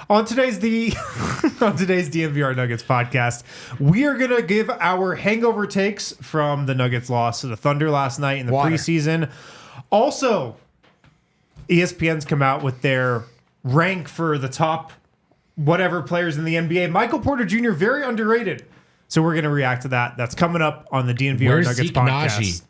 On today's DNVR Nuggets podcast, we are gonna give our hangover takes from the Nuggets loss to the Thunder last night in the preseason. Also, ESPN's come out with their rank for the top whatever players in the NBA. Michael Porter Jr. very underrated, so we're gonna react to that. That's coming up on the DNVR Nuggets podcast.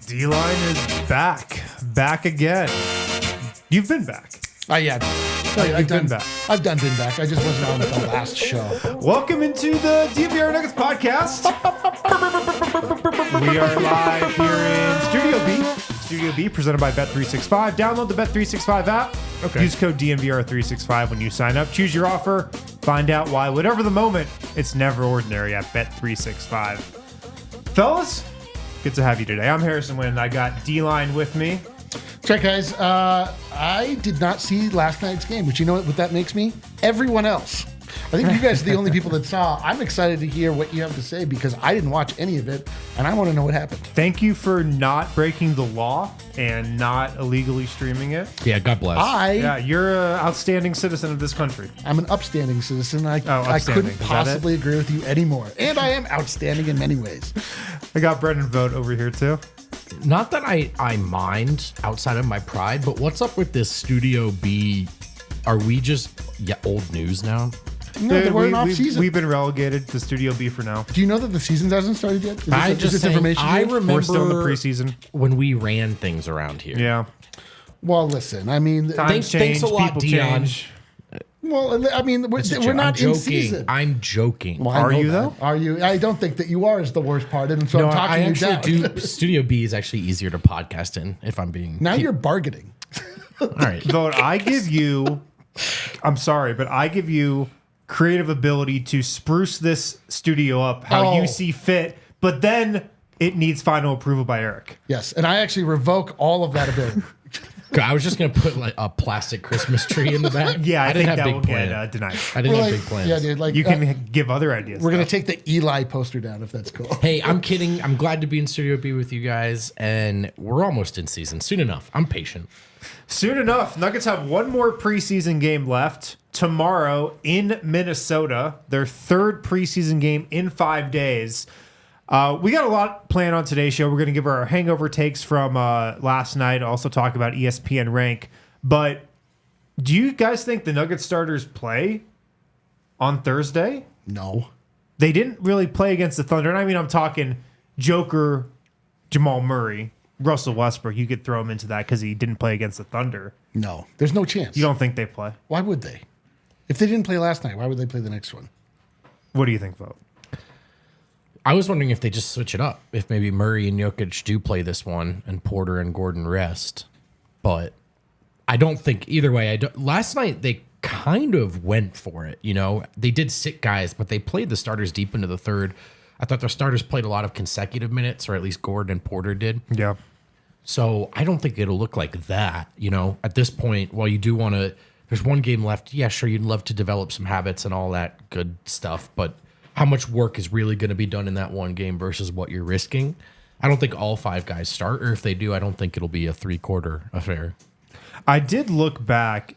D-Line is back again. You've been back. Yeah. I've been back. I've been back. I just wasn't on the last show. Welcome into the DNVR Nuggets podcast. We are live here in Studio B, presented by Bet365. Download the Bet365 app. Okay. Use code DNVR365 when you sign up. Choose your offer. Find out why, whatever the moment, it's never ordinary at Bet365. Fellas, good to have you today. I'm Harrison Wynn. I got D-Line with me. That's right, guys. I did not see last night's game, but you know what that makes me? Everyone else. I think you guys are the only people that saw. I'm excited to hear what you have to say because I didn't watch any of it, and I want to know what happened. Thank you for not breaking the law and not illegally streaming it. Yeah, God bless. You're an outstanding citizen of this country. I'm an upstanding citizen. I couldn't possibly agree with you anymore. And I am outstanding in many ways. I got Brendan Vogt over here, too. Not that I mind outside of my pride, but what's up with this Studio B? Are we just old news now? No, we're in off-season. We've been relegated to Studio B for now. Do you know that the season hasn't started yet? I remember we're still in the preseason when we ran things around here. Yeah. Well, listen, I mean... Thanks a lot, Dion. Well, I mean, we're not in season. I'm joking. Well, are you, though? Are you? I don't think that you are is the worst part. And so I'm talking you down. Studio B is actually easier to podcast in, if I'm being... Now you're bargaining. All right. Vogt, I give you... I'm sorry, but I give you creative ability to spruce this studio up how you see fit, but then it needs final approval by Eric. Yes, and I actually revoke all of that ability. I was just going to put like a plastic Christmas tree in the back. Yeah, I think that will get denied. I didn't have big plans. Yeah, dude, you can give other ideas. We're going to take the Eli poster down if that's cool. Hey, I'm kidding. I'm glad to be in Studio B with you guys, and we're almost in season. Soon enough. I'm patient. Soon enough. Nuggets have one more preseason game left tomorrow in Minnesota, their third preseason game in 5 days. We got a lot planned on today's show. We're going to give our hangover takes from last night, also talk about ESPN Rank. But do you guys think the Nuggets starters play on Thursday? No. They didn't really play against the Thunder. And I mean, I'm talking Joker, Jamal Murray, Russell Westbrook. You could throw him into that because he didn't play against the Thunder. No, there's no chance. You don't think they play? Why would they? If they didn't play last night, why would they play the next one? What do you think, Vogt? I was wondering if they just switch it up. If maybe Murray and Jokic do play this one and Porter and Gordon rest. But I don't think either way. Last night, they kind of went for it. You know, they did sit guys, but they played the starters deep into the third. I thought their starters played a lot of consecutive minutes, or at least Gordon and Porter did. Yeah. So I don't think it'll look like that. You know, at this point, while you do want to, there's one game left. Yeah, sure, you'd love to develop some habits and all that good stuff, but how much work is really going to be done in that one game versus what you're risking? I don't think all five guys start, or if they do, I don't think it'll be a 3-quarter affair. I did look back.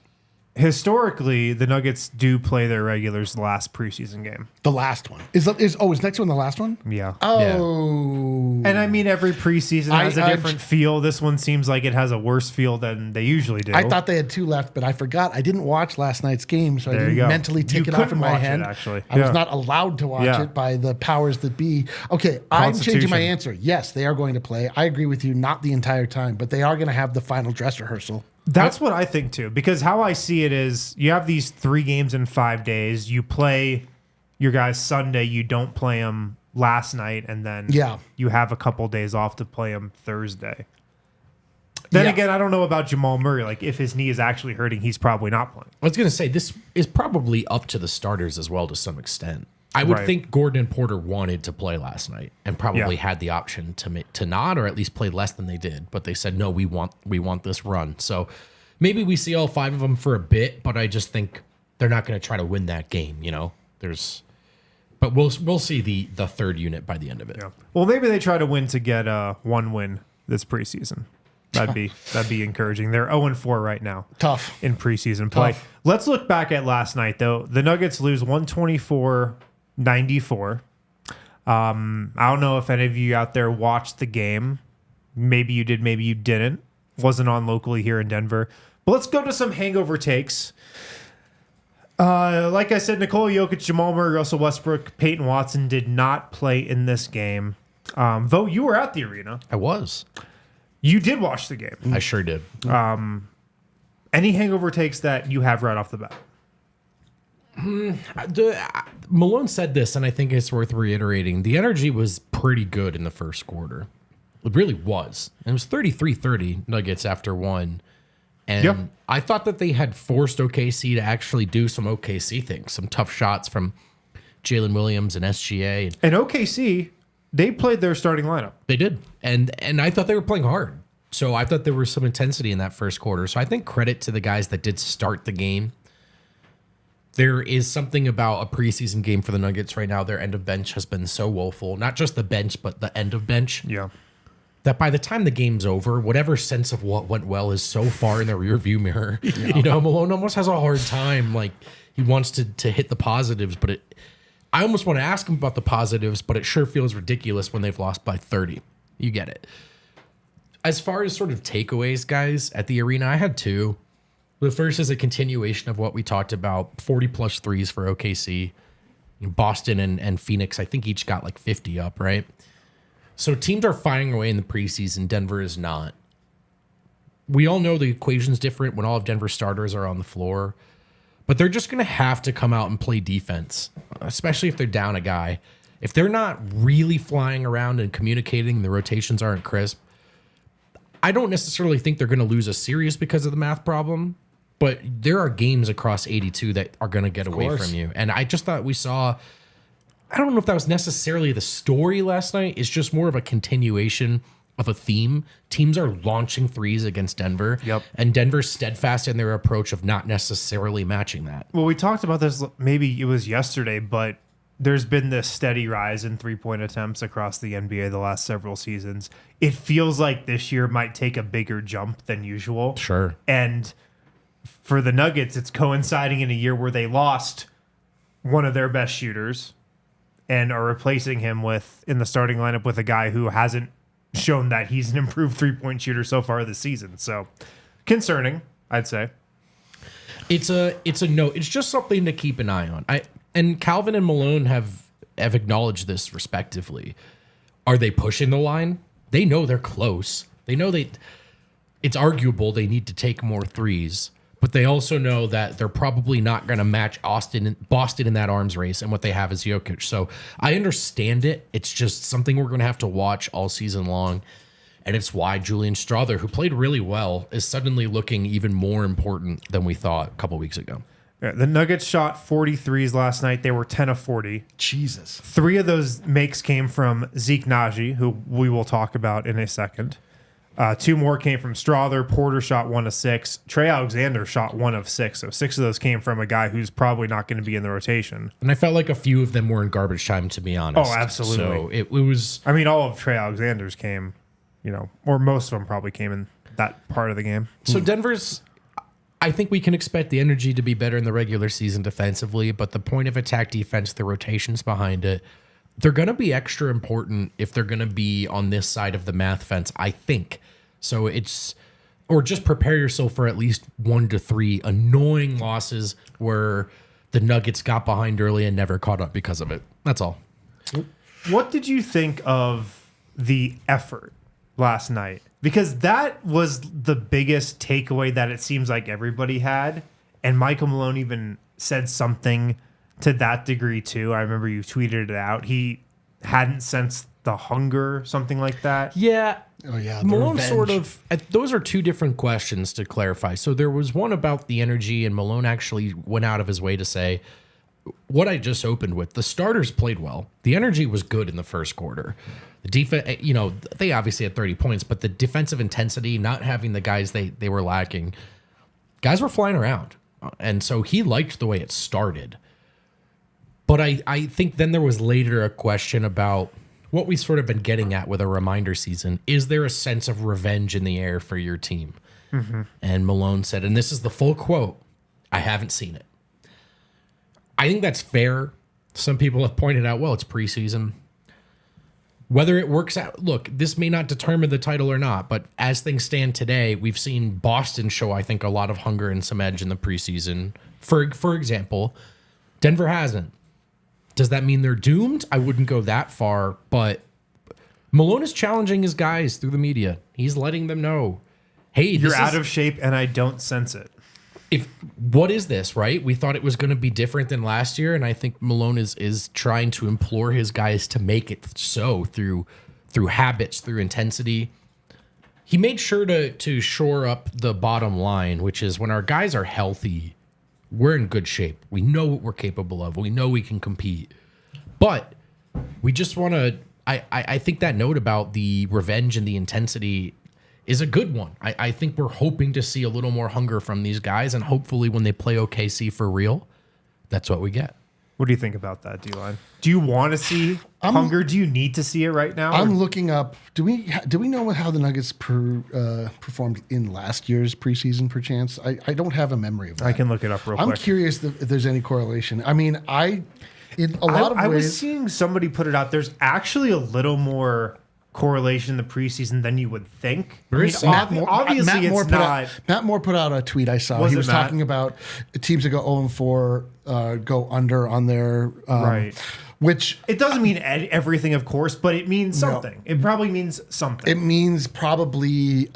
Historically, the Nuggets do play their regulars the last preseason game. The last one. Is next one the last one? Yeah. Oh. Yeah. And I mean, every preseason has a different feel. This one seems like it has a worse feel than they usually do. I thought they had 2 left, but I forgot. I didn't watch last night's game, so I didn't mentally take it off in my head. Actually. I was not allowed to watch it by the powers that be. Okay, I'm changing my answer. Yes, they are going to play. I agree with you, not the entire time, but they are going to have the final dress rehearsal. That's what I think too, because how I see it is you have these 3 games in 5 days. You play your guys Sunday, you don't play them last night, and then you have a couple days off to play them Thursday. Then again, I don't know about Jamal Murray. Like, if his knee is actually hurting, he's probably not playing. I was going to say, this is probably up to the starters as well to some extent. I would think Gordon and Porter wanted to play last night and probably had the option to not, or at least play less than they did. But they said, no, we want this run. So maybe we see all 5 of them for a bit, but I just think they're not going to try to win that game. But we'll see the third unit by the end of it. Yeah. Well, maybe they try to win to get one win this preseason. That'd be encouraging. They're 0-4 right now. Tough in preseason play. Let's look back at last night, though. The Nuggets lose 124-94. I don't know if any of you out there watched the game. Maybe you did, maybe you didn't. Wasn't on locally here in Denver. But let's go to some hangover takes. Like I said, Nikola Jokic, Jamal Murray, Russell Westbrook, Peyton Watson did not play in this game. Vogt, you were at the arena. I was. You did watch the game. I sure did. Any hangover takes that you have right off the bat? Malone said this, and I think it's worth reiterating. The energy was pretty good in the first quarter. It really was. It was 33-30 Nuggets after one. And I thought that they had forced OKC to actually do some OKC things, some tough shots from Jalen Williams and SGA. And OKC, they played their starting lineup. They did. And I thought they were playing hard. So I thought there was some intensity in that first quarter. So I think credit to the guys that did start the game. There is something about a preseason game for the Nuggets right now. Their end of bench has been so woeful. Not just the bench, but the end of bench. Yeah. That by the time the game's over, whatever sense of what went well is so far in the rearview mirror. Yeah. Malone almost has a hard time. Like, he wants to hit the positives, but I almost want to ask him about the positives, but it sure feels ridiculous when they've lost by 30. You get it. As far as sort of takeaways, guys, at the arena, I had 2. The first is a continuation of what we talked about, 40-plus threes for OKC. Boston and Phoenix, I think each got like 50 up, right? So teams are firing away in the preseason. Denver is not. We all know the equation's different when all of Denver's starters are on the floor, but they're just going to have to come out and play defense, especially if they're down a guy. If they're not really flying around and communicating, the rotations aren't crisp, I don't necessarily think they're going to lose a series because of the math problem, but there are games across 82 that are going to get away from you. And I just thought we saw... I don't know if that was necessarily the story last night. It's just more of a continuation of a theme. Teams are launching threes against Denver. Yep. And Denver's steadfast in their approach of not necessarily matching that. Well, we talked about this, maybe it was yesterday, but there's been this steady rise in three-point attempts across the NBA the last several seasons. It feels like this year might take a bigger jump than usual. Sure. And for the Nuggets, it's coinciding in a year where they lost one of their best shooters and are replacing him in the starting lineup with a guy who hasn't shown that he's an improved three-point shooter so far this season. So concerning, I'd say. It's a note. It's just something to keep an eye on. And Calvin and Malone have acknowledged this respectively. Are they pushing the line? They know they're close. They know it's arguable they need to take more threes. But they also know that they're probably not going to match Boston in that arms race, and what they have is Jokic. So I understand it. It's just something we're going to have to watch all season long. And it's why Julian Strawther, who played really well, is suddenly looking even more important than we thought a couple weeks ago. Yeah, the Nuggets shot 43s last night. They were 10 of 40. Jesus. 3 of those makes came from Zeke Naji, who we will talk about in a second. 2 more came from Strawther. Porter shot 1 of 6. Trey Alexander shot 1 of 6. So 6 of those came from a guy who's probably not going to be in the rotation. And I felt like a few of them were in garbage time, to be honest. Oh, absolutely. So it was... I mean, all of Trey Alexander's came, or most of them probably came in that part of the game. So Denver's... I think we can expect the energy to be better in the regular season defensively, but the point of attack defense, the rotations behind it, they're going to be extra important if they're going to be on this side of the math fence, I think. So or just prepare yourself for at least 1 to 3 annoying losses where the Nuggets got behind early and never caught up because of it. That's all. What did you think of the effort last night? Because that was the biggest takeaway that it seems like everybody had. And Michael Malone even said something to that degree too. I remember you tweeted it out. He hadn't sensed the hunger, something like that. Yeah. Oh yeah, the Malone revenge. sort of. Those are two different questions to clarify. So there was one about the energy, and Malone actually went out of his way to say what I just opened with. The starters played well. The energy was good in the first quarter. The defense, they obviously had 30 points, but the defensive intensity, not having the guys they were lacking, guys were flying around, and so he liked the way it started. But I think then there was later a question about what we've sort of been getting at with a reminder season. Is there a sense of revenge in the air for your team? Mm-hmm. And Malone said, and this is the full quote, I haven't seen it. I think that's fair. Some people have pointed out, well, it's preseason. Whether it works out, look, this may not determine the title or not, but as things stand today, we've seen Boston show, I think, a lot of hunger and some edge in the preseason. For example, Denver hasn't. Does that mean they're doomed? I wouldn't go that far, but Malone is challenging his guys through the media. He's letting them know, hey, you're out of shape and I don't sense it. What is this, right? We thought it was going to be different than last year, and I think Malone is trying to implore his guys to make it so through habits, through intensity. He made sure to shore up the bottom line, which is when our guys are healthy, we're in good shape. We know what we're capable of. We know we can compete. But we just want to... I think that note about the revenge and the intensity is a good one. I think we're hoping to see a little more hunger from these guys, and hopefully when they play OKC for real, that's what we get. What do you think about that, D-Line? Do you want to see hunger? Do you need to see it right now? I'm looking up. Do we know how the Nuggets performed in last year's preseason? Perchance, I don't have a memory of that. I can look it up real quick. I'm curious if there's any correlation. I mean, in a lot of ways, I was seeing somebody put it out. There's actually a little more correlation in the preseason than you would think. Matt Moore put out a tweet I saw. He was talking about teams that go 0-4 go under on their right. Which it doesn't mean everything, of course, but it means something. No. It probably means something. It means probably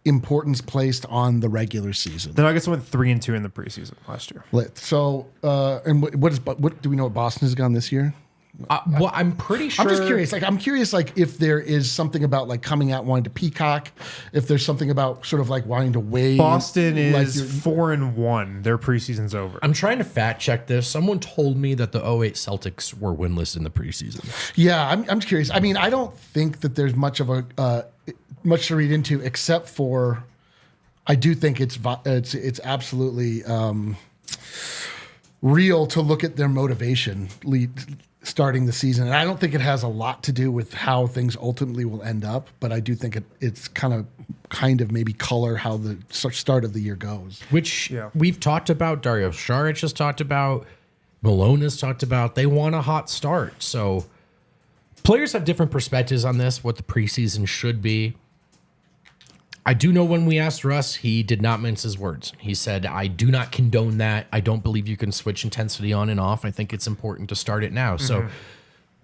importance placed on the regular season. The Nuggets went 3-2 in the preseason last year. So, and what do we know what Boston has gone this year? Well, I'm pretty sure. I'm just curious. I'm curious, if there is something about coming out wanting to peacock. If there's something about sort of wanting to wave. Boston is 4-1. Their preseason's over. I'm trying to fact check this. Someone told me that the 08 Celtics were winless in the preseason. Yeah, I'm just curious. I mean, I don't think that there's much of much to read into, except for I do think it's absolutely real to look at their motivation starting the season. And I don't think it has a lot to do with how things ultimately will end up, but I do think it's kind of maybe color how the start of the year goes. Which we've talked about, Dario Saric has talked about, Malone has talked about. They want a hot start. So players have different perspectives on this, what the preseason should be. I do know when we asked Russ, he did not mince his words. He said, I do not condone that. I don't believe you can switch intensity on and off. I think it's important to start it now. So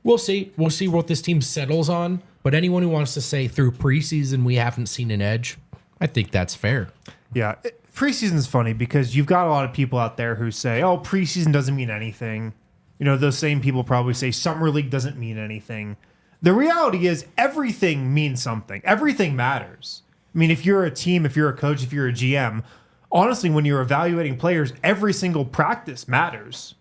we'll see. We'll see what this team settles on. But anyone who wants to say through preseason we haven't seen an edge, I think that's fair. Yeah. Preseason's funny because you've got a lot of people out there who say, oh, preseason doesn't mean anything. Those same people probably say summer league doesn't mean anything. The reality is everything means something. Everything matters. I mean, if you're a team, if you're a coach, if you're a GM, honestly, when you're evaluating players, every single practice matters.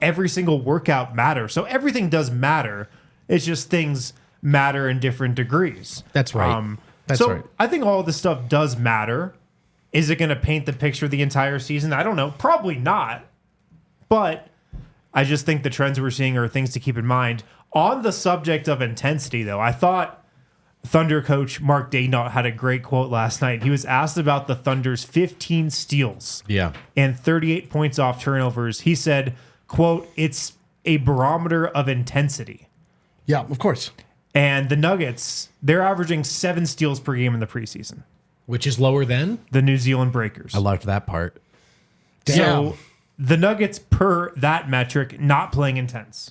Every single workout matters. So everything does matter. It's just things matter in different degrees. That's right. Right. I think all this stuff does matter. Is it going to paint the picture of the entire season? I don't know. Probably not. But I just think the trends we're seeing are things to keep in mind. On the subject of intensity, though, I thought Thunder coach Mark Daigneault had a great quote last night. He was asked about the Thunder's 15 steals and 38 points off turnovers. He said, quote, it's a barometer of intensity. Yeah, of course. And the Nuggets, they're averaging 7 steals per game in the preseason. Which is lower than? The New Zealand Breakers. I liked that part. Damn. So the Nuggets, per that metric, not playing intense.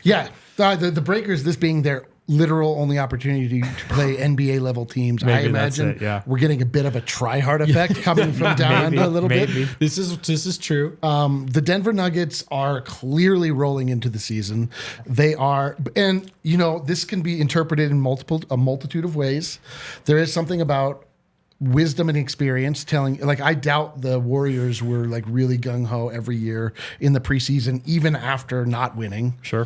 Yeah. The Breakers, this being their literal only opportunity to play NBA level teams. I Maybe that's imagine it, yeah. we're getting a bit of a try-hard effect coming from down under a little bit. This is true. The Denver Nuggets are clearly rolling into the season. They are, and this can be interpreted in a multitude of ways. There is something about wisdom and experience telling, like, I doubt the Warriors were like really gung-ho every year in the preseason, even after not winning. Sure.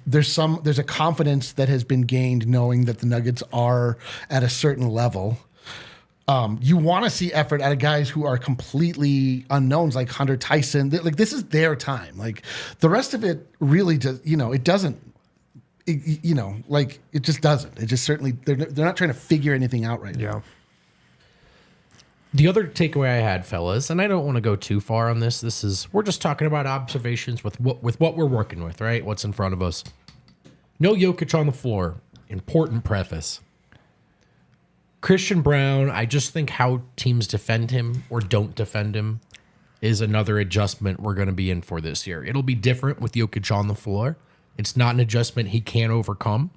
There's a confidence that has been gained knowing that the Nuggets are at a certain level. You want to see effort out of guys who are completely unknowns, like Hunter Tyson. Like, this is their time. Like, the rest of it really does, it doesn't. It just doesn't. It just certainly they're not trying to figure anything out right now. Yeah. The other takeaway I had, fellas, and I don't want to go too far on this. We're just talking about observations with what we're working with, right? What's in front of us. No Jokic on the floor. Important preface. Christian Braun, I just think how teams defend him or don't defend him is another adjustment we're going to be in for this year. It'll be different with Jokic on the floor. It's not an adjustment he can't overcome.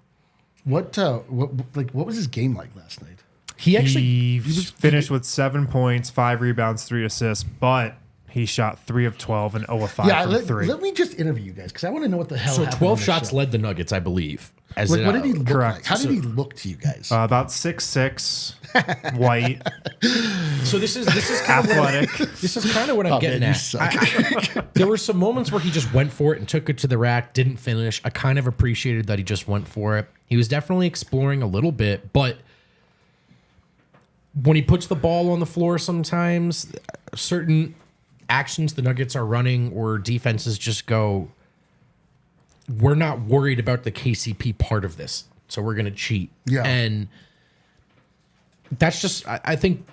What was his game like last night? He finished with 7 points, 5 rebounds, 3 assists, but he shot 3 of 12 and 0 of 5 from 3. Let me just interview you guys because I want to know what the hell So happened. 12 shots led the Nuggets, I believe. What did he look correct. like? How did he look to you guys? About 6'6", white, So this is kind of athletic. this is kind of what I'm getting man, you at. suck. There were some moments where he just went for it and took it to the rack, didn't finish. I kind of appreciated that he just went for it. He was definitely exploring a little bit, but when he puts the ball on the floor, sometimes certain actions the Nuggets are running or defenses just go, we're not worried about the KCP part of this, so we're going to cheat. Yeah. And that's just, I think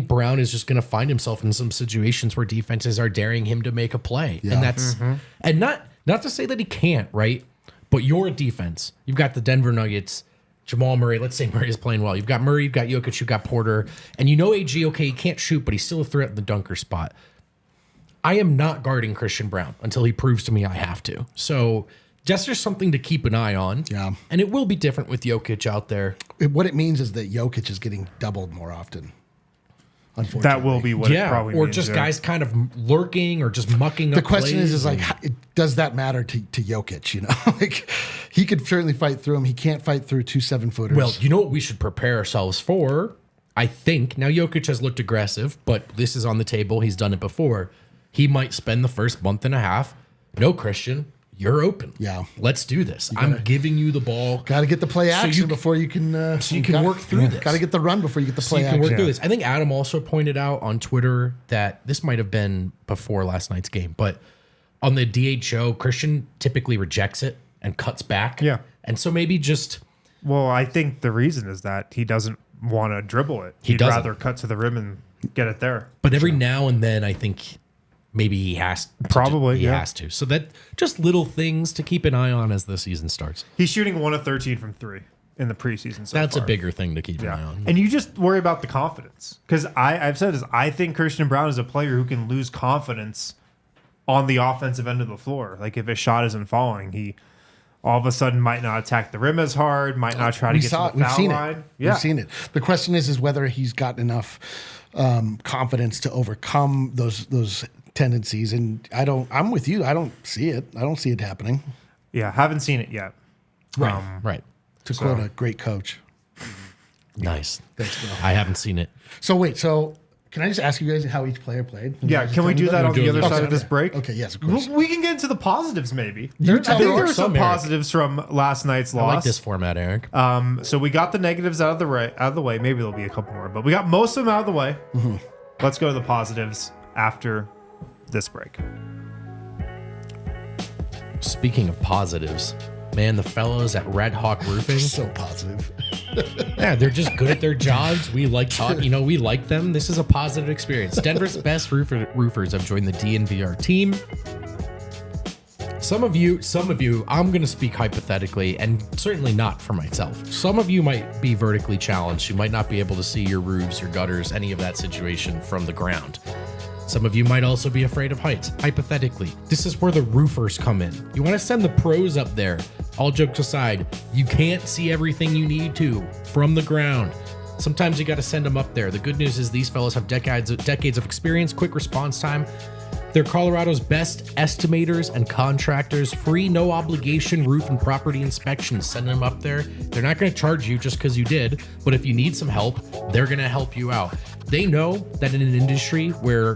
Brown is just going to find himself in some situations where defenses are daring him to make a play. Yeah. And that's, and not to say that he can't, right? But you're a defense. You've got the Denver Nuggets, Jamal Murray. Let's say Murray is playing well. You've got Murray, you've got Jokic, you've got Porter, and AG, okay, he can't shoot, but he's still a threat in the dunker spot. I am not guarding Christian Braun until he proves to me I have to. So that's just something to keep an eye on. Yeah. And it will be different with Jokic out there. What it means is that Jokic is getting doubled more often. Unfortunately, That will be what it probably or means. just yeah. guys kind of lurking or just mucking up. The question plays is like, does that matter to Jokic? Like, he could certainly fight through him. He can't fight through 2 7-footers. well, you know what we should prepare ourselves for? I think now Jokic has looked aggressive, but this is on the table. He's done it before. He might spend the first month and a half. No, Christian, you're open. Yeah. Let's do this. I'm giving you the ball. got to get the play action you before you can. so you can work through this. Got to get the run before you get the So play you can action. work through this. I think Adam also pointed out on Twitter that this might have been before last night's game, but on the DHO, Christian typically rejects it and cuts back. Yeah. And so maybe just Well, I think the reason is that he doesn't want to dribble it. He He'd doesn't. rather cut to the rim and get it there. but every now and then I think maybe he has Probably, he yeah. has to. So that just little things to keep an eye on as the season starts. He's shooting 1 of 13 from 3 in the preseason so That's far. a bigger thing to keep an eye Yeah. on. And you just worry about the confidence. Because I've said this, I think Christian Braun is a player who can lose confidence on the offensive end of the floor. Like, if his shot isn't falling, he all of a sudden might not attack the rim as hard, might not try to get to the We've foul seen line. it. Yeah. We've seen it. The question is whether he's got enough confidence to overcome those tendencies. And I'm with you. I don't see it. I don't see it happening. Yeah, haven't seen it yet. Right. To quote a great coach. Nice. Thanks, Bill. I haven't seen it. So wait, can I just ask you guys how each player played? Yeah, can we do that on do the it other later. side of this break? Okay, yes, of course. We can get into the positives, maybe. You I tell think me. there are some Eric. positives from last night's I loss. like this format, Eric. So we got the negatives out of the way. Maybe there'll be a couple more, but we got most of them out of the way. Let's go to the positives after this break. Speaking of positives, man, the fellows at Red Hawk Roofing, So positive. yeah, they're just good at their jobs. We like we like them. This is a positive experience. Denver's best roofers have joined the DNVR team. Some of you, I'm going to speak hypothetically and certainly not for myself. Some of you might be vertically challenged. You might not be able to see your roofs, your gutters, any of that situation from the ground. Some of you might also be afraid of heights. Hypothetically, this is where the roofers come in. You want to send the pros up there all jokes aside, you can't see everything you need to from the ground. Sometimes you got to send them up there. The good news is these fellows have decades of experience, quick response time. They're Colorado's best estimators and contractors. Free, no obligation roof and property inspections. Send them up there. They're not going to charge you just because you did, but if you need some help, they're going to help you out. They know that in an industry where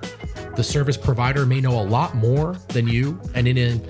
the service provider may know a lot more than you, and in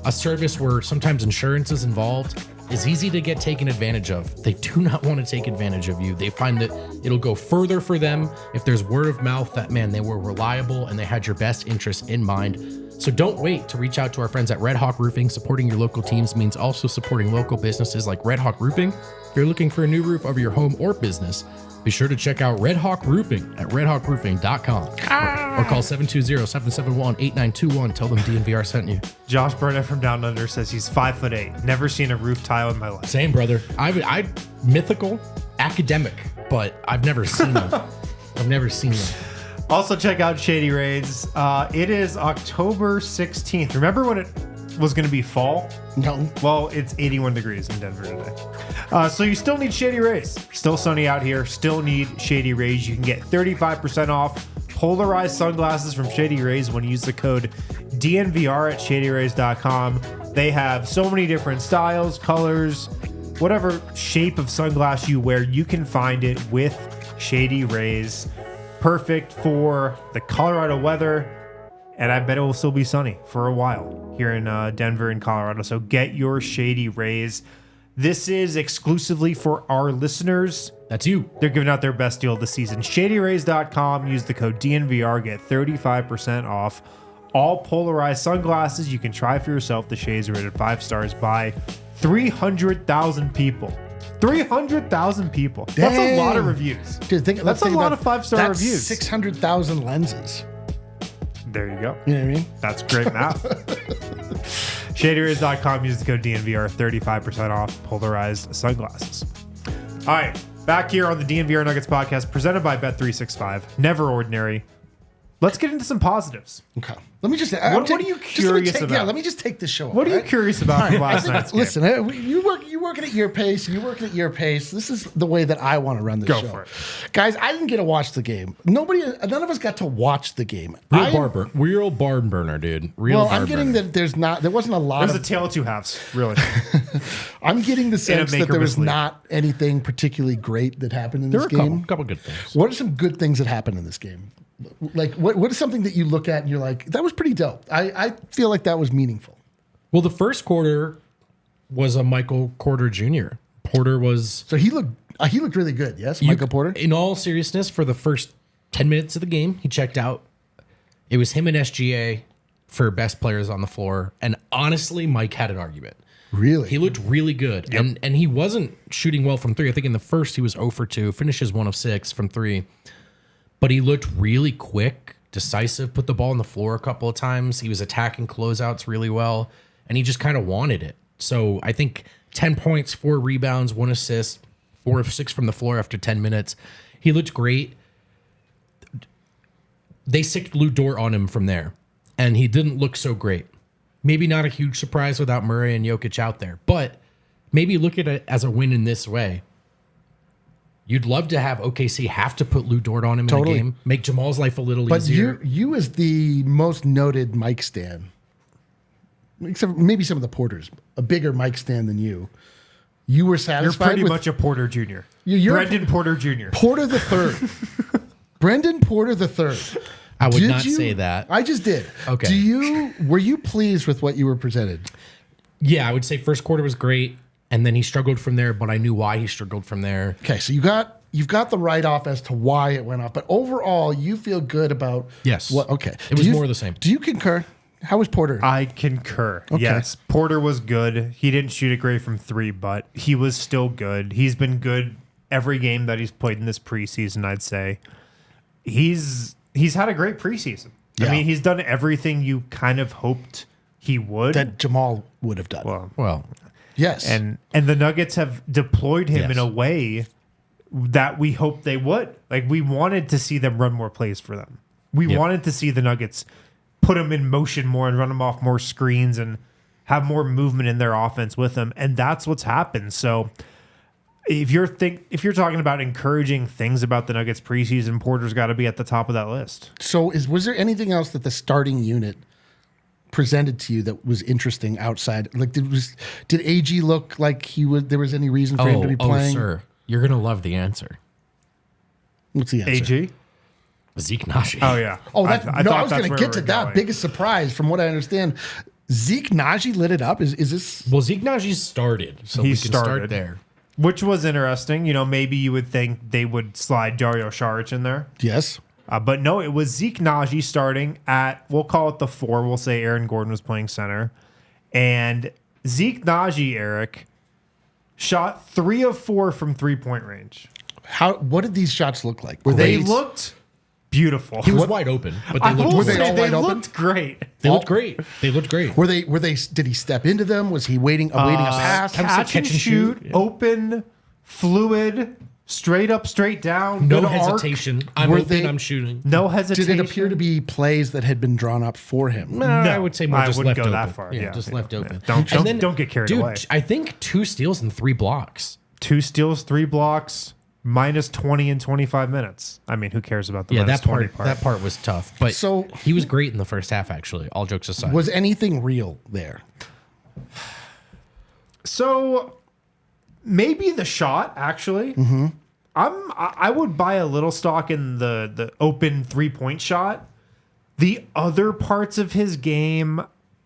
a service where sometimes insurance is involved, is easy to get taken advantage of. They do not want to take advantage of you. They find that it'll go further for them if there's word of mouth that, man, they were reliable and they had your best interests in mind. So don't wait to reach out to our friends at Red Hawk Roofing. Supporting your local teams means also supporting local businesses like Red Hawk Roofing. If you're looking for a new roof over your home or business, be sure to check out Red Hawk Roofing at redhawkroofing.com or call 720-771-8921. Tell them DNVR sent you. Josh Burnett from Down Under says he's 5'8". Never seen a roof tile in my life. Same, brother. I mythical, academic, but I've never seen them. I've never seen them. Also, check out Shady Rays. It is October 16th. Remember when it was going to be fall? No. Well, it's 81 degrees in Denver today. So you still need Shady Rays. Still sunny out here. Still need Shady Rays. You can get 35% off polarized sunglasses from Shady Rays when you use the code DNVR at shadyrays.com. They have so many different styles, colors, whatever shape of sunglass you wear, you can find it with Shady Rays. Perfect for the Colorado weather. And I bet it will still be sunny for a while here in Denver and Colorado. So get your Shady Rays. This is exclusively for our listeners. That's you. They're giving out their best deal of the season. ShadyRays.com. Use the code DNVR. Get 35% off all polarized sunglasses. You can try for yourself. The shades are rated 5 stars by 300,000 people. 300,000 people. Dang. That's a lot of reviews. Dude, that's a lot of 5-star reviews. reviews. 600,000 lenses. There you go. You know what I mean? That's great math. ShadyRays.com. Use the code DNVR. 35% off polarized sunglasses. All right. Back here on the DNVR Nuggets podcast presented by Bet365. Never ordinary. Let's get into some positives. Okay. Let me just. What are you curious about? Yeah, let me just take this show. What are you curious about from last night's game? Listen, you're working at your pace, and you're working at your pace. This is the way that I want to run this show. Go for it. Guys, I didn't get to watch the game. None of us got to watch the game. Real barn burner, dude. Real barn I'm getting burner. that there wasn't a lot There's a tale of two halves, really. I'm getting the sense that there was mislead. not anything particularly great that happened in this game. There were a couple good things. What are some good things that happened in this game? Like, what is something that you look at and you're like, that was pretty dope. I feel like that was meaningful. Well, the first quarter was a Michael Porter Jr. Porter was... So he looked really good, yes, Michael Porter? In all seriousness, for the first 10 minutes of the game, he checked out. It was him and SGA for best players on the floor. And honestly, Mike had an argument. Really? He looked really good. Yep. And he wasn't shooting well from 3. I think in the first he was 0 for 2, finishes 1 of 6 from 3. But he looked really quick, decisive, put the ball on the floor a couple of times. He was attacking closeouts really well, and he just kind of wanted it. So I think 10 points, 4 rebounds, 1 assist, 4 of 6 from the floor after 10 minutes. He looked great. They sicked Lou Dort on him from there, and he didn't look so great. Maybe not a huge surprise without Murray and Jokic out there, but maybe look at it as a win in this way. You'd love to have OKC have to put Lou Dort on him in the game, make Jamal's life a little easier. But you as the most noted Mike stan, except maybe some of the Porters, a bigger Mike stan than you. You were satisfied. You're pretty much a Porter Jr. You're Brendan Porter Jr. Porter the third. Brendan Porter the third. I would not say that. I just did. Okay. Were you pleased with what you were presented? Yeah, I would say first quarter was great. And then he struggled from there, but I knew why he struggled from there. Okay, so you've got the write-off as to why it went off, but overall, you feel good about yes. What? Okay, it was more of the same. Do you concur? How was Porter? I concur. Okay. Yes, Porter was good. He didn't shoot it great from 3, but he was still good. He's been good every game that he's played in this preseason. I'd say he's had a great preseason. Yeah. I mean, he's done everything you kind of hoped he would. That Jamal would have done. Well. Yes. And the Nuggets have deployed him in a way that we hoped they would. Like, we wanted to see them run more plays for them. We wanted to see the Nuggets put him in motion more and run him off more screens and have more movement in their offense with them, and that's what's happened. So if you're talking about encouraging things about the Nuggets preseason, Porter's got to be at the top of that list. So was there anything else that the starting unit presented to you that was interesting outside? Like did AG look like there was any reason for him to be playing? Oh, sir, you're gonna love the answer. What's the answer? AG? Zeke Naji. Oh yeah. Oh, I was going to get to that. Going. Biggest surprise, from what I understand, Zeke Naji lit it up. Is this? Well, Zeke Naji started, so we can start there. Which was interesting. Maybe you would think they would slide Dario Saric in there. Yes. But no, it was Zeke Naji starting at, we'll call it the 4. We'll say Aaron Gordon was playing center. And Zeke Naji, Eric, shot 3 of 4 from 3-point range. What did these shots look like? They looked beautiful. He was wide open, but they looked Were they all wide open? Looked great. They looked great. They looked great. Were they? Did he step into them? Was he waiting a pass? Catch and shoot, open, fluid, straight up, straight down. No good hesitation. Arc. I'm open, I'm shooting. No hesitation. Did it appear to be plays that had been drawn up for him? No, I would say more I just wouldn't left go open. that far. Yeah, just left open. Don't get carried away. I think 2 steals and 3 blocks. 2 steals, 3 blocks. Minus 20 in 25 minutes. I mean, who cares about the minus that 20 part? That part was tough, but he was great in the first half. Actually, all jokes aside, was anything real there? So maybe the shot. Actually, I would buy a little stock in the open 3-point shot. The other parts of his game,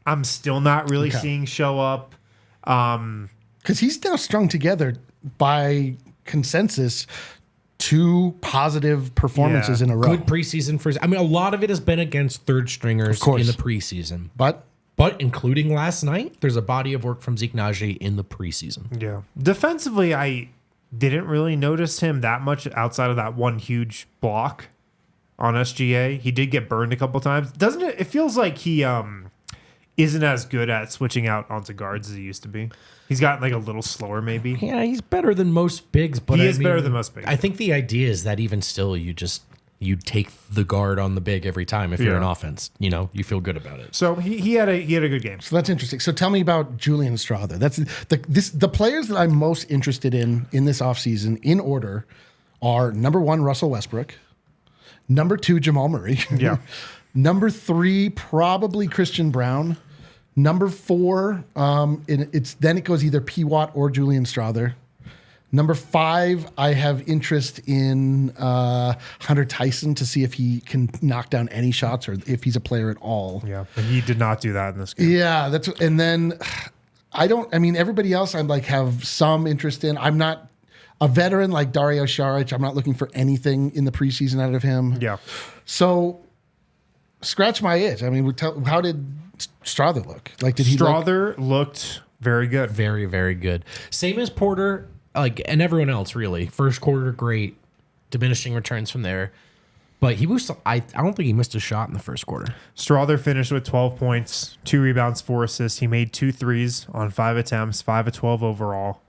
I'm still not really seeing show up. Because he's now strung together by consensus 2 positive performances in a row. good preseason for. I mean, a lot of it has been against third stringers in the preseason, but including last night, there's a body of work from Zeke Naji in the preseason. Yeah, defensively, I didn't really notice him that much outside of that one huge block on SGA. He did get burned a couple times. Doesn't it? It feels like he isn't as good at switching out onto guards as he used to be. He's gotten like a little slower, maybe. Yeah, he's better than most bigs, but he is better than most bigs. I think the idea is that even still, you take the guard on the big every time. If you're an offense, you feel good about it. So he had a good game. So that's interesting. So tell me about Julian Strawther. That's the players that I'm most interested in this offseason in order are number 1, Russell Westbrook, number 2, Jamal Murray. Yeah. Number 3, probably Christian Brown. Number 4, it goes either P. Watt or Julian Strawther. Number 5, I have interest in Hunter Tyson to see if he can knock down any shots or if he's a player at all. Yeah, but he did not do that in this game. Yeah, and then everybody else I'm like have some interest in. I'm not a veteran like Dario Saric. I'm not looking for anything in the preseason out of him. Yeah. So scratch my itch. I mean, how did Strawther look? Like, did he looked very good. Very, very good. Same as Porter, and everyone else, really. First quarter, great. Diminishing returns from there. But he was. I don't think he missed a shot in the first quarter. Strawther finished with 12 points, 2 rebounds, 4 assists. He made 2 threes on 5 attempts, 5 of 12 overall.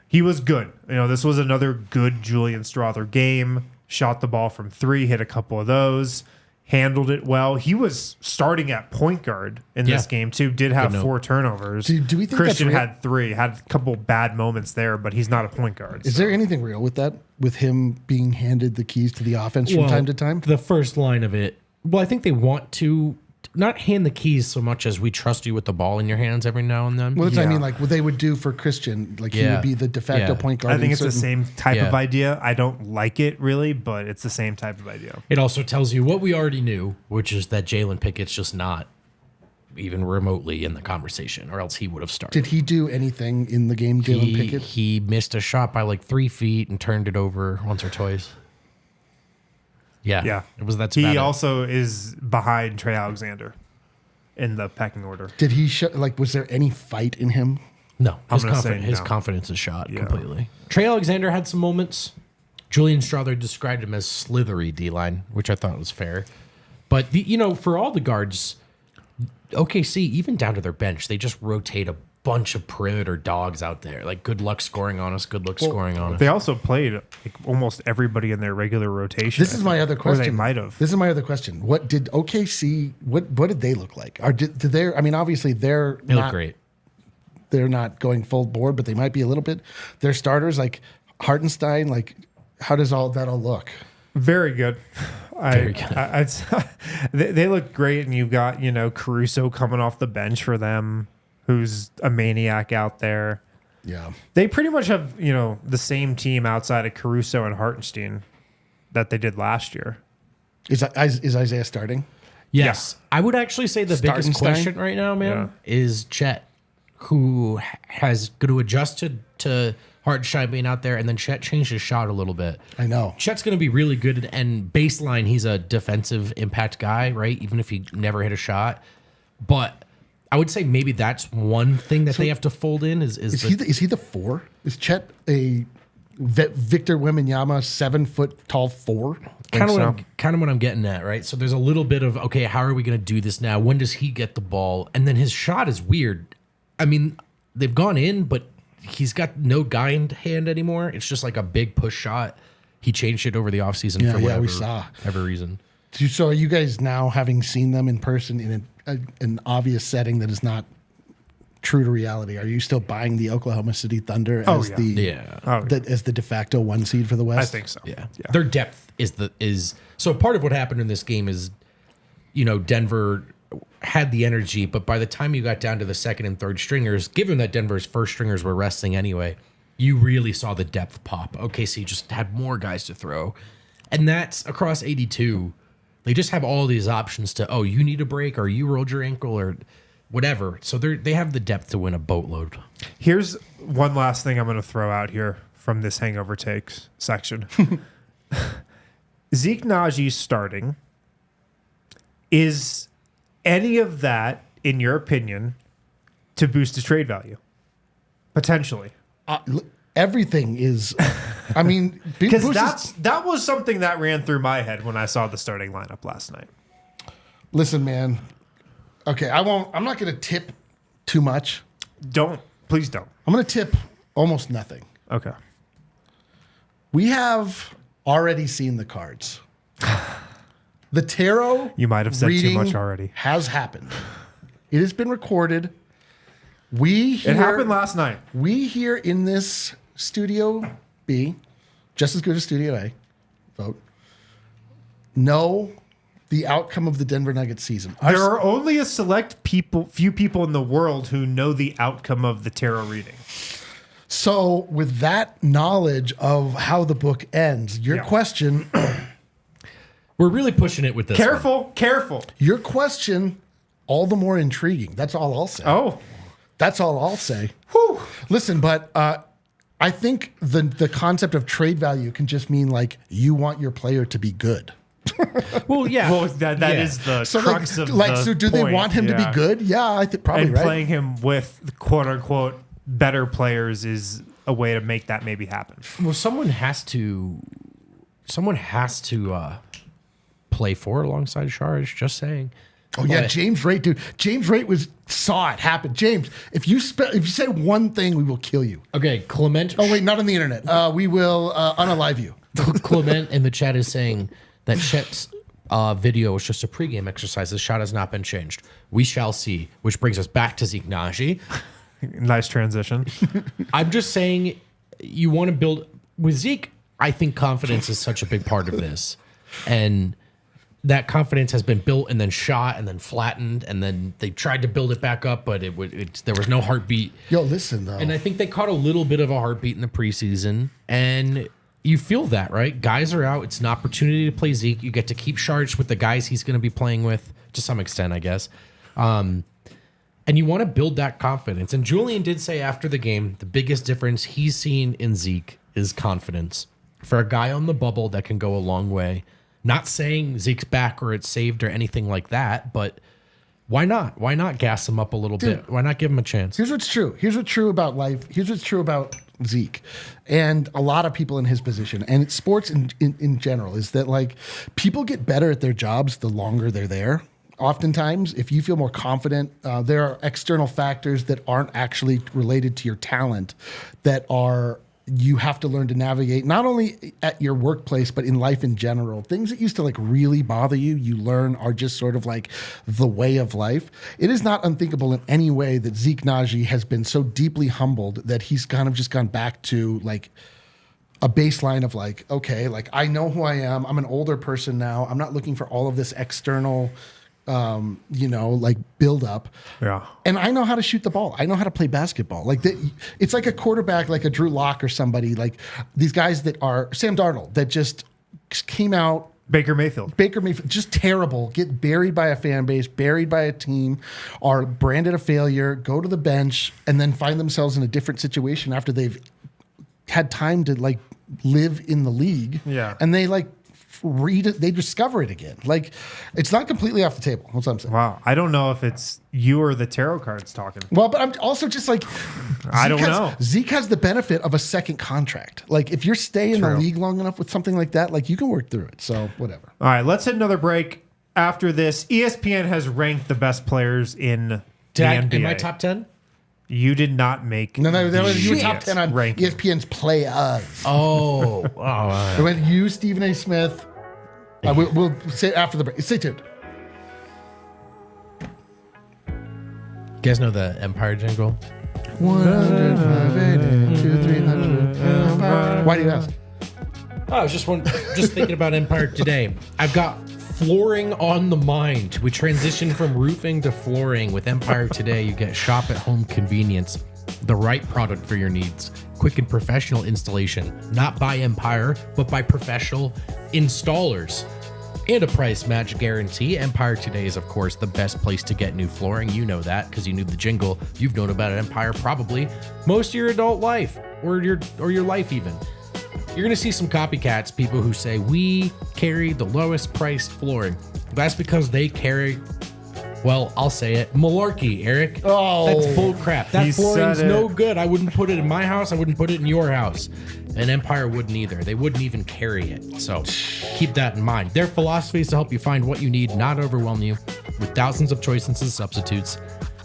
He was good. This was another good Julian Strawther game. Shot the ball from 3, hit a couple of those. Handled it well. He was starting at point guard in this game too. Did have 4 turnovers. Do we think Christian that's had 3? Had a couple bad moments there, but he's not a point guard. Is there anything real with that? With him being handed the keys to the offense from time to time? The first line of it. Well, I think they want to not hand the keys so much as we trust you with the ball in your hands every now and then. Well, that's what I mean. Like what they would do for Christian. Like he would be the de facto point guard. I think it's the same type of idea. I don't like it really, but it's the same type of idea. It also tells you what we already knew, which is that Jalen Pickett's just not even remotely in the conversation, or else he would have started. Did he do anything in the game, Jalen Pickett? He missed a shot by like 3 feet and turned it over once or twice. Yeah. It was that. He also is behind Trey Alexander in the pecking order. Did he was there any fight in him? No. His confidence is shot completely. Trey Alexander had some moments. Julian Strawther described him as slithery D-line, which I thought was fair. But for all the guards, OKC, even down to their bench, they just rotate bunch of perimeter dogs out there. Like, good luck scoring on us. Good luck scoring on us. They also played like almost everybody in their regular rotation. This is my other question. Or they might have. This is my other question. What did OKC? What did they look like? Or did they? I mean, obviously they look great. They're not going full board, but they might be a little bit. Their starters like Hartenstein. Like, how does all that look? Very good. Very good. They look great, and you've got Caruso coming off the bench for them, who's a maniac out there. Yeah, they pretty much have the same team outside of Caruso and Hartenstein that they did last year. Is Isaiah starting? Yes, I would actually say the biggest question right now, man, is Chet, who has going to adjust to Hartenstein being out there, and then Chet changed his shot a little bit. I know. Chet's going to be really good, and baseline, he's a defensive impact guy, right? Even if he never hit a shot. But I would say maybe that's one thing that they have to fold in. Is he the 4? Is Chet a Victor Wembanyama 7 foot tall 4? Kind of what I'm getting at, right? So there's a little bit of, okay, how are we going to do this now? When does he get the ball? And then his shot is weird. I mean, they've gone in, but he's got no guide hand anymore. It's just like a big push shot. He changed it over the offseason for whatever reason. So are you guys now, having seen them in person in an obvious setting that is not true to reality, are you still buying the Oklahoma City Thunder as as the de facto 1 seed for the West? I think so. Yeah. Their depth is so part of what happened in this game is, Denver had the energy, but by the time you got down to the second and third stringers, given that Denver's first stringers were resting anyway, you really saw the depth pop. OKC just had more guys to throw. And that's across 82. They just have all these options to, you need a break, or you rolled your ankle, or whatever. So they have the depth to win a boatload. Here's one last thing I'm going to throw out here from this Hangover Takes section. Zeke Naji starting. Is any of that, in your opinion, to boost his trade value? Potentially. Everything is, I mean, because that was something that ran through my head when I saw the starting lineup last night. Listen, man. Okay, I'm not going to tip too much. Please don't. I'm going to tip almost nothing. Okay. We have already seen the cards. The tarot. You might have said too much already. Has happened. It has been recorded. It happened last night. We here in this Studio B, just as good as Studio A, vote, know the outcome of the Denver Nuggets season. There are only a few people in the world who know the outcome of the tarot reading. So with that knowledge of how the book ends, your question... We're really pushing it with this. Careful. Your question, all the more intriguing. That's all I'll say. Oh. That's all I'll say. Whew. Listen, but I think the concept of trade value can just mean like you want your player to be good. Well, yeah. Well, that is the crux of the so do point. They want him to be good? Yeah, I think probably and right. Playing him with quote unquote better players is a way to make that maybe happen. Well, someone has to play four alongside Sharge. Just saying. Oh yeah, James Wright, dude. James Wright saw it happen. James, if you say one thing, we will kill you. Okay, Clement. Oh wait, not on the internet. We will unalive you. Clement in the chat is saying that Chet's video was just a pregame exercise. The shot has not been changed. We shall see. Which brings us back to Zeke Naji. Nice transition. I'm just saying, you want to build with Zeke. I think confidence is such a big part of this, and that confidence has been built and then shot and then flattened, and then they tried to build it back up, but there was no heartbeat. Yo, listen though, and I think they caught a little bit of a heartbeat in the preseason, and you feel that, right? Guys are out. It's an opportunity to play Zeke. You get to keep Sharge with the guys he's going to be playing with to some extent, I guess. And you want to build that confidence. And Julian did say after the game, the biggest difference he's seen in Zeke is confidence. For a guy on the bubble, that can go a long way. Not saying Zeke's back or it's saved or anything like that, but why not? Why not gas him up a little bit? Why not give him a chance? Here's what's true. Here's what's true about life. Here's what's true about Zeke and a lot of people in his position, and it's sports in general, is that like people get better at their jobs the longer they're there. oftentimes, if you feel more confident, there are external factors that aren't actually related to your talent that you have to learn to navigate, not only at your workplace, but in life in general. Things that used to like really bother you, you learn are just sort of like the way of life. It is not unthinkable in any way that Zeke Naji has been so deeply humbled that he's kind of just gone back to like a baseline of like, okay, like I know who I am. I'm an older person now. I'm not looking for all of this external like build up. Yeah. And I know how to shoot the ball. I know how to play basketball. Like it's like a quarterback, like a Drew Lock or somebody, like these guys that are Sam Darnold that just came out. Baker Mayfield, just terrible. Get buried by a fan base, buried by a team, are branded a failure, go to the bench, and then find themselves in a different situation after they've had time to like live in the league. Yeah. And they like read it, they discover it again. Like it's not completely off the table. That's what I'm saying. Wow. I don't know if it's you or the tarot cards talking. Well, but I'm also just like, I don't know. Zeke has the benefit of a second contract. Like if you're staying in the league long enough with something like that, like you can work through it. So whatever. All right, let's hit another break. After this, ESPN has ranked the best players in the NBA. In my top 10? You did not make. No, you were top 10 on ranking. ESPN's Play Us. Oh. It went you, Stephen A. Smith. We'll say after the break. Stay tuned. You guys know the Empire jingle? 100, 580, 2, 300. Empire. Why do you ask? I was just thinking about Empire today. I've got flooring on the mind. We transition from roofing to flooring. With Empire today, you get shop at home convenience, the right product for your needs, quick and professional installation, not by Empire, but by professional installers, and a price match guarantee. Empire today is, of course, the best place to get new flooring. You know that because you knew the jingle. You've known about Empire probably most of your adult life or your life even. You're going to see some copycats, people who say, we carry the lowest priced flooring. That's because they carry, well, I'll say it, malarkey, Eric. Oh. That's bull crap. That He flooring's said it. no good. I wouldn't put it in my house. I wouldn't put it in your house. And Empire wouldn't either. They wouldn't even carry it. So keep that in mind. Their philosophy is to help you find what you need, not overwhelm you with thousands of choices and substitutes.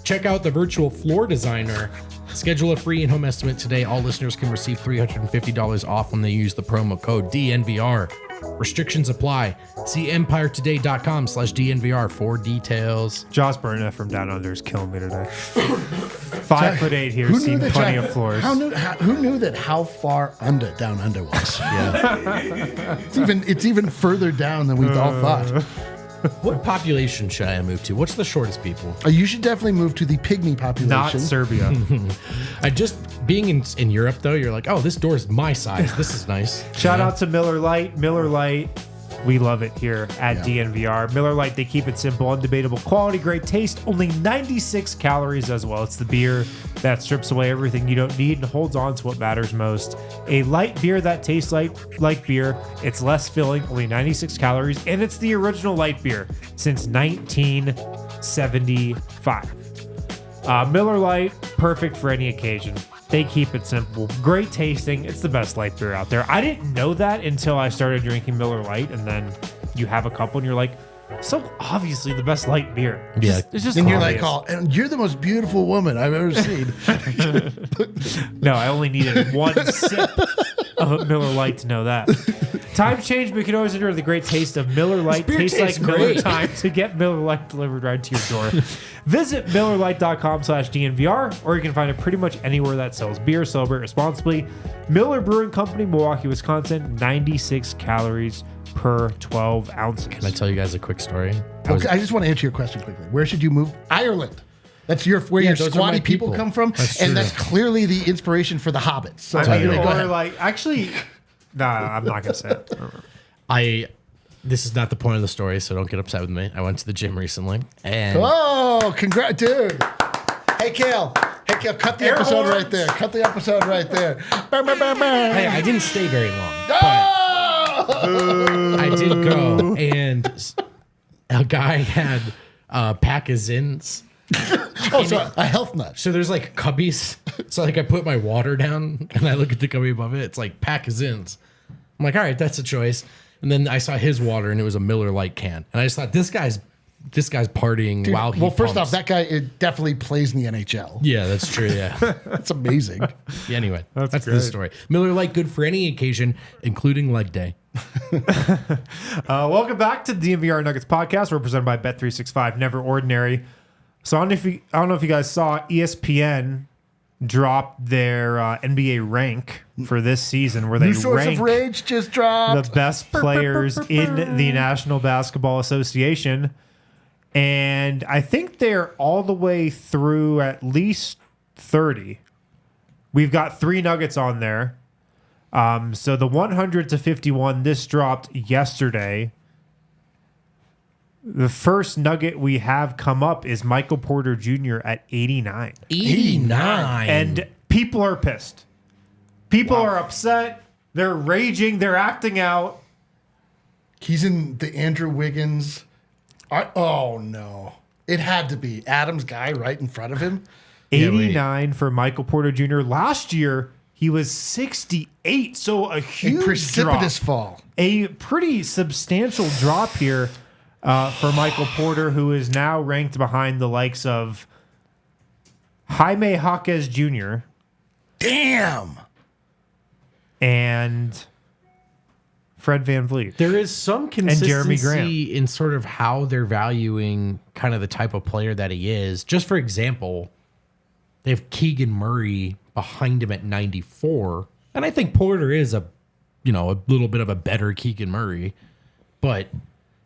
Check out the virtual floor designer. Schedule a free in-home estimate today. All listeners can receive $350 off when they use the promo code DNVR. Restrictions apply. See empiretoday.com/DNVR for details. Josh Burnett from Down Under is killing me today. 5'8" here, seen plenty of floors. Who knew that how far under Down Under was? Yeah. it's even further down than we all thought. What population should I move to? What's the shortest people? You should definitely move to the pygmy population. Not Serbia. I just being in Europe though, you're like, oh, this door is my size. This is nice. Shout out to Miller Lite. Miller Lite, we love it here at DNVR. Miller Lite, they keep it simple, undebatable quality, great taste, only 96 calories as well. It's the beer that strips away everything you don't need and holds on to what matters most. A light beer that tastes like beer. It's less filling, only 96 calories, and it's the original light beer since 1975. Miller Lite, perfect for any occasion. They keep it simple. Great tasting. It's the best light beer out there. I didn't know that until I started drinking Miller Lite, and then you have a couple and you're like, so obviously the best light beer. It's just and obvious. you're like, and you're the most beautiful woman I've ever seen. No, I only needed one sip of a Miller Lite to know that. Times change, but you can always enjoy the great taste of Miller Lite. Tastes like Miller time to get Miller Lite delivered right to your door. Visit MillerLite.com/DNVR, or you can find it pretty much anywhere that sells beer. Celebrate responsibly. Miller Brewing Company, Milwaukee, Wisconsin, 96 calories per 12 ounces. Can I tell you guys a quick story? I just want to answer your question quickly. Where should you move? Ireland. That's where your those are squatty my people come from. That's and true. that's clearly the inspiration for the Hobbits. So Actually, no, I'm not going to say it. This is not the point of the story, so don't get upset with me. I went to the gym recently, and oh, congrats, dude! Hey, Kale, cut the episode right there. Cut the episode right there. hey, I didn't stay very long, Oh! but I did go, and a guy had a pack of Zins. So a health nut. So there's like cubbies. So like I put my water down, and I look at the cubby above it. It's like pack of Zins. I'm like, all right, that's a choice. And then I saw his water, and it was a Miller Lite can. And I just thought, this guy's this guy's partying Dude, while he first pumps. off, that guy definitely plays in the NHL. Yeah, that's true. Yeah. That's amazing. Yeah, anyway, that's great. the story. Miller Lite, good for any occasion, including leg day. Welcome back to the DNVR Nuggets Podcast. We're presented by Bet365, Never Ordinary. So I don't know if you guys saw ESPN dropped their NBA rank for this season, where they New Source rank of Rage just dropped. the best players in the National Basketball Association. And I think they're all the way through at least 30. We've got 3 Nuggets on there. So the 100 to 51, this dropped yesterday. The first Nugget we have come up is Michael Porter Jr. at 89. 89. And people are pissed. People are upset. They're raging. They're acting out. He's in the Andrew Wiggins. Oh, no. It had to be Adam's guy right in front of him. 89 for Michael Porter Jr. Last year, he was 68. So a huge Precipitous drop. fall. A pretty substantial drop here for Michael Porter, who is now ranked behind the likes of Jaime Jaquez Jr. Damn. and Fred VanVleet. There is some Jeremy consistency in sort of how they're valuing kind of the type of player that he is. Just for example, they have Keegan Murray behind him at 94. And I think Porter is a little bit of a better Keegan Murray. But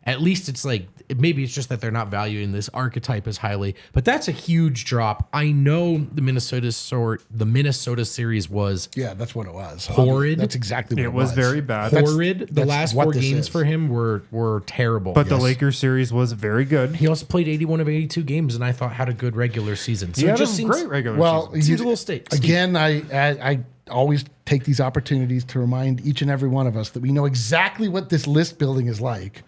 at least it's like, maybe it's just that they're not valuing this archetype as highly. But that's a huge drop. I know the Minnesota series was That's what it was. horrid. That's exactly what it was. It was very bad. horrid. The that's last what 4 this games is. for him were terrible. But the Lakers series was very good. he also played 81 of 82 games, and I thought had a good regular season. So He it had just a seems great regular Well, season. seems a little steep. Again, I always take these opportunities to remind each and every one of us that we know exactly what this list building is like.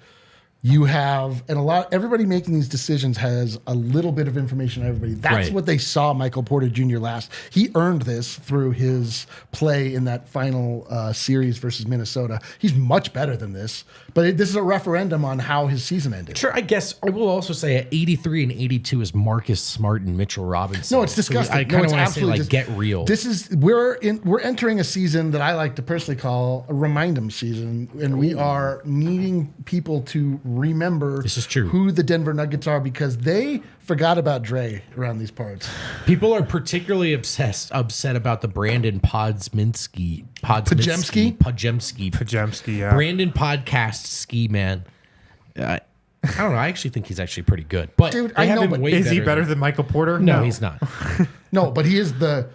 You have, and everybody making these decisions has a little bit of information on everybody. That's Right. what they saw Michael Porter Jr. last. He earned this through his play in that final series versus Minnesota. He's much better than this, but this is a referendum on how his season ended. Sure, I guess I will also say at 83 and 82 is Marcus Smart and Mitchell Robinson. No, it's disgusting. So I kind of it's want to say, absolutely like, get real. This is we're entering a season that I like to personally call a remind 'em season, and we are needing people to remember This is true. who the Denver Nuggets are because they forgot about Dre around these parts. People are particularly upset about the Brandon Podziemski? Pajemski, yeah. Brandon Podcast ski man. I don't know. I actually think he's actually pretty good. But Dude, they I have know, him but way Is he better than Michael Porter? No, he's not. No, but he is the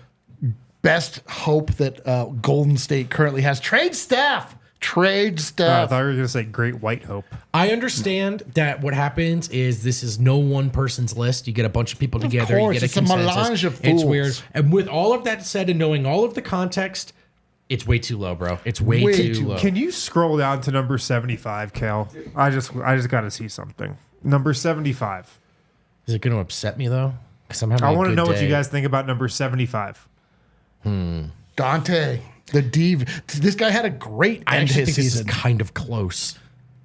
best hope that Golden State currently has. Trade staff. I thought you were going to say Great White Hope. I understand that what happens is this is no one person's list. You get a bunch of people together. course, You get it's a a consensus. melange of It's fools. weird. And with all of that said and knowing all of the context, it's way too low, bro. It's way, Way too too low. Can you scroll down to number 75, Cal? I just got to see something. Number 75. Is it going to upset me, though? Because I'm having I a want to good know what you day. guys think about number 75. Dante, the div. This guy had a great I end to actually his think this is season. kind of close.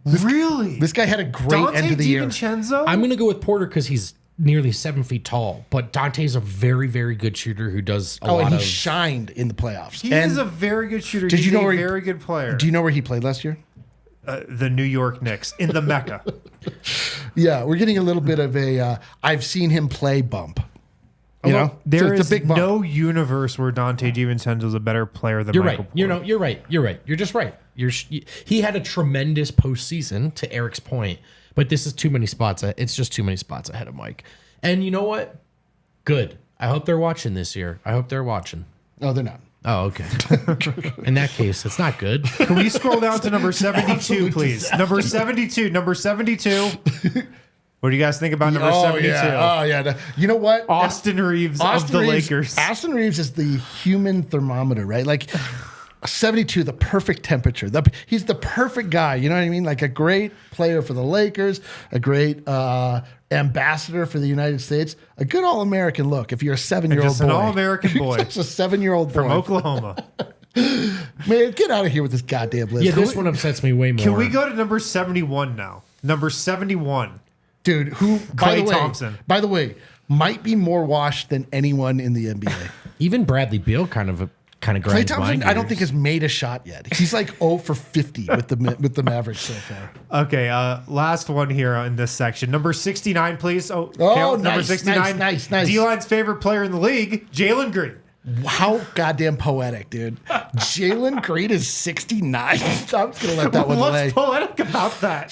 Really? This guy had a great Dante end of the year. DiVincenzo? I'm going to go with Porter because he's nearly 7 feet tall. But Dante's a very, very good shooter who does a Oh, lot and he of... shined in the playoffs. He and is a very good shooter. Did He's you know a where he- very good player. do you know where he played last year? The New York Knicks in the Mecca. Yeah, we're getting a little bit of a I've seen him play bump. You know? There It's is a big bump. no universe where Dante DiVincenzo is a better player than You're Michael right. Porter. You're right. You're right. You're just right. He had a tremendous postseason, to Eric's point, but this is too many spots. It's just too many spots ahead of Mike. And you know what? Good. I hope they're watching this year. I hope they're watching. No, they're not. Oh, okay. In that case, it's not good. Can we scroll down to number 72, please? Number 72. Number 72. What do you guys think about number 72? Yeah. Oh, yeah. You know what? Austin Reeves of the Lakers. Austin Reeves is the human thermometer, right? Like 72, the perfect temperature. He's the perfect guy. You know what I mean? Like a great player for the Lakers, a great ambassador for the United States, a good All-American look if you're a 7-year-old Just boy. an All-American boy Just a 7-year-old boy. from Oklahoma. Man, get out of here with this goddamn list. Yeah, this one upsets me way more. Can we go to number 71 now? Number 71. Dude, who, Thompson. by the way, might be more washed than anyone in the NBA. Even Bradley Beal kind of grinds Klay Thompson, my I don't gears. think has made a shot yet. He's like 0 for 50 with the Mavericks so far. Okay, last one here in this section. Number 69, please. Oh, Caleb, nice, number 69. nice. D-line's favorite player in the league, Jalen Green. How goddamn poetic, dude. Jalen Green is 69. I'm just going to let that one lay. What's poetic about that?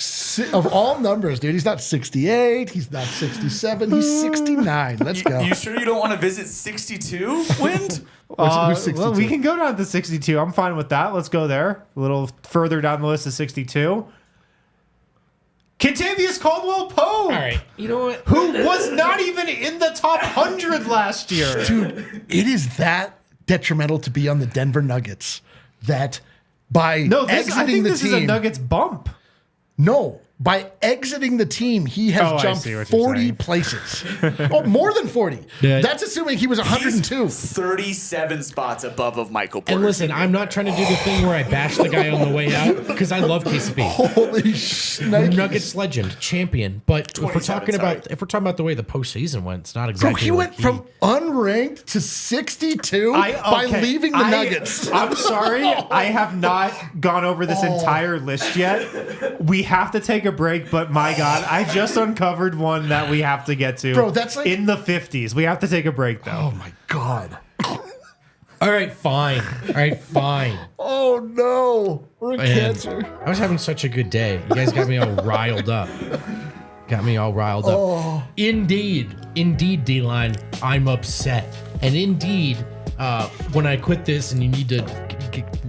Of all numbers, dude, he's not 68. He's not 67. He's 69. Let's go. You sure you don't want to visit 62, Wind? Who's 62? Well, we can go down to 62. I'm fine with that. Let's go there. A little further down the list of 62. Kentavious Caldwell-Pope. All right, you know what? Who was not even in the top 100 last year. Dude, it is that detrimental to be on the Denver Nuggets that by No, I exiting think the this team. is a Nuggets bump. No, by exiting the team, he has Oh, I jumped see what you're 40 saying. places. Oh, more than 40. Yeah. That's assuming he was 102. 37 spots above of Michael Porter. And listen, I'm not trying to do the thing where I bash the guy on the way out because I love KCP. Holy shnikes. Nuggets legend, champion. But if we're 27, talking about the way the postseason went, it's not So exactly. he like went from unranked to 62 by leaving the Nuggets. I'm sorry. I have not gone over this entire list yet. We have to take a break, but my God, I just uncovered one that we have to get to. Bro, that's like- in the 50s. We have to take a break, though. Oh my God. All right, fine. Oh no. We're in Man, cancer. I was having such a good day. You guys got me all riled up. Indeed, D-line, I'm upset. And indeed, when I quit this and you need to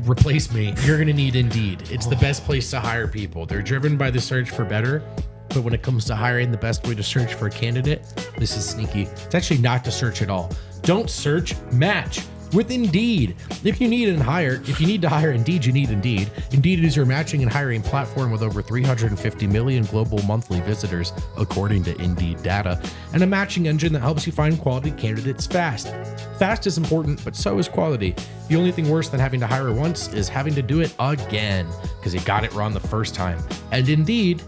replace me, you're going to need Indeed. It's the best place to hire people. They're driven by the search for better. But when it comes to hiring, the best way to search for a candidate, this is sneaky. It's actually not to search at all. Don't search, match with Indeed. If you need to hire Indeed, you need Indeed. Indeed is your matching and hiring platform with over 350 million global monthly visitors, according to Indeed data, and a matching engine that helps you find quality candidates fast. Fast is important, but so is quality. The only thing worse than having to hire once is having to do it again, because you got it wrong the first time. And Indeed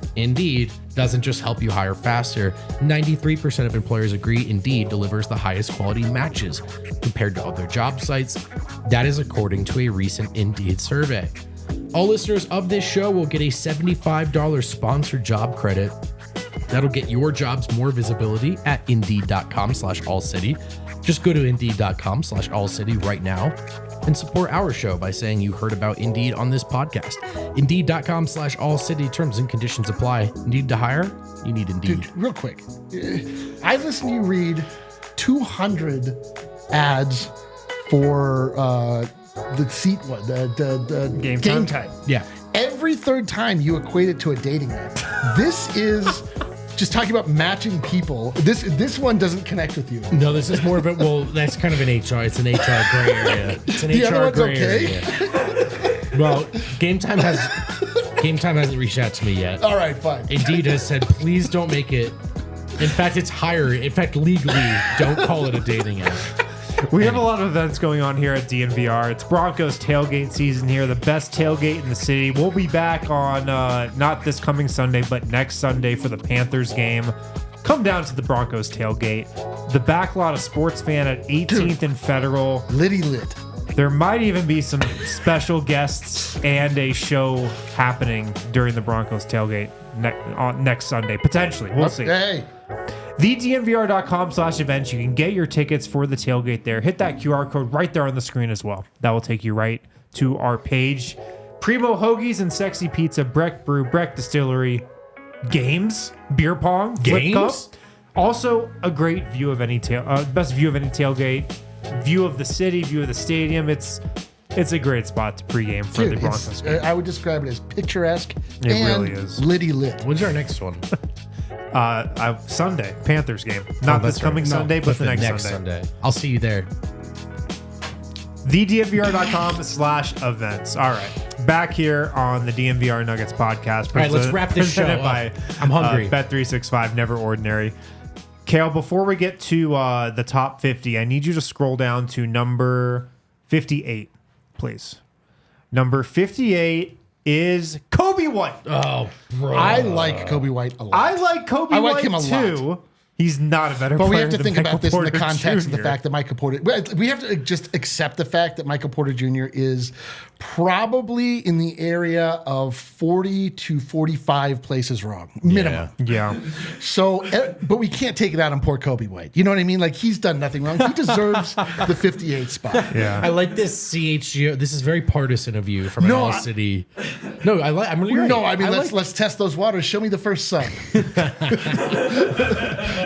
doesn't just help you hire faster. 93% of employers agree Indeed delivers the highest quality matches compared to other job sites. That is according to a recent Indeed survey. All listeners of this show will get a $75 sponsored job credit. That'll get your jobs more visibility at Indeed.com/AllCity. Just go to Indeed.com/AllCity right now and support our show by saying you heard about Indeed on this podcast. Indeed.com/AllCity. Terms and conditions apply. Need to hire? You need Indeed. Dude, real quick. I listened to you read 200 ads for the seat one, the game time. Yeah. Every third time you equate it to a dating app. This is just talking about matching people. This one doesn't connect with you. No, this is more of a, well, that's kind of an HR. It's an HR gray area. It's an The HR other one's gray okay? area. Well, Game Time hasn't reached out to me yet. All right, fine. Indeed has said, please don't make it. In fact, it's hiring. In fact, legally, don't call it a dating app. We have a lot of events going on here at DNVR. It's Broncos tailgate season here, the best tailgate in the city. We'll be back on not this coming Sunday, but next Sunday for the Panthers game. Come down to the Broncos tailgate. The backlot of Sports Fan at 18th and Federal. Liddy lit. There might even be some special guests and a show happening during the Broncos tailgate next Sunday. Potentially. We'll see. Hey. TheDNVR.com/events. You can get your tickets for the tailgate there. Hit that QR code right there on the screen as well. That will take you right to our page. Primo Hoagies and Sexy Pizza, Breck Brew, Breck Distillery, games, beer pong, flip cup. Also, a great view of any best view of any tailgate, view of the city, view of the stadium. It's a great spot to pregame for the Broncos game. I would describe it as picturesque It and really is. Liddy lit. When's our next one? Sunday, Panthers game. Not this coming Sunday, but the next Sunday. I'll see you there. TheDNVR.com/events. All right. Back here on the DNVR Nuggets podcast. All right, let's wrap this show presented up. by I'm hungry. Bet365, Never Ordinary. Kale, before we get to the top 50, I need you to scroll down to number 58, please. Number 58 is Kobe White. Oh, bro. I like Kobe White a lot. I like Kobe White him a too. lot. He's not a better But player we have to than think Michael about this in the Porter context of the Jr. fact that Michael Porter. We have to just accept the fact that Michael Porter Jr. is probably in the area of 40 to 45 places wrong, minimum. Yeah. So, but we can't take it out on poor Kobe White. You know what I mean? Like, he's done nothing wrong. He deserves the 58th spot. Yeah. I like this CHGO. This is very partisan of you from an All-City. No, I'm really right. No, I mean, let's test those waters. Show me the first sun.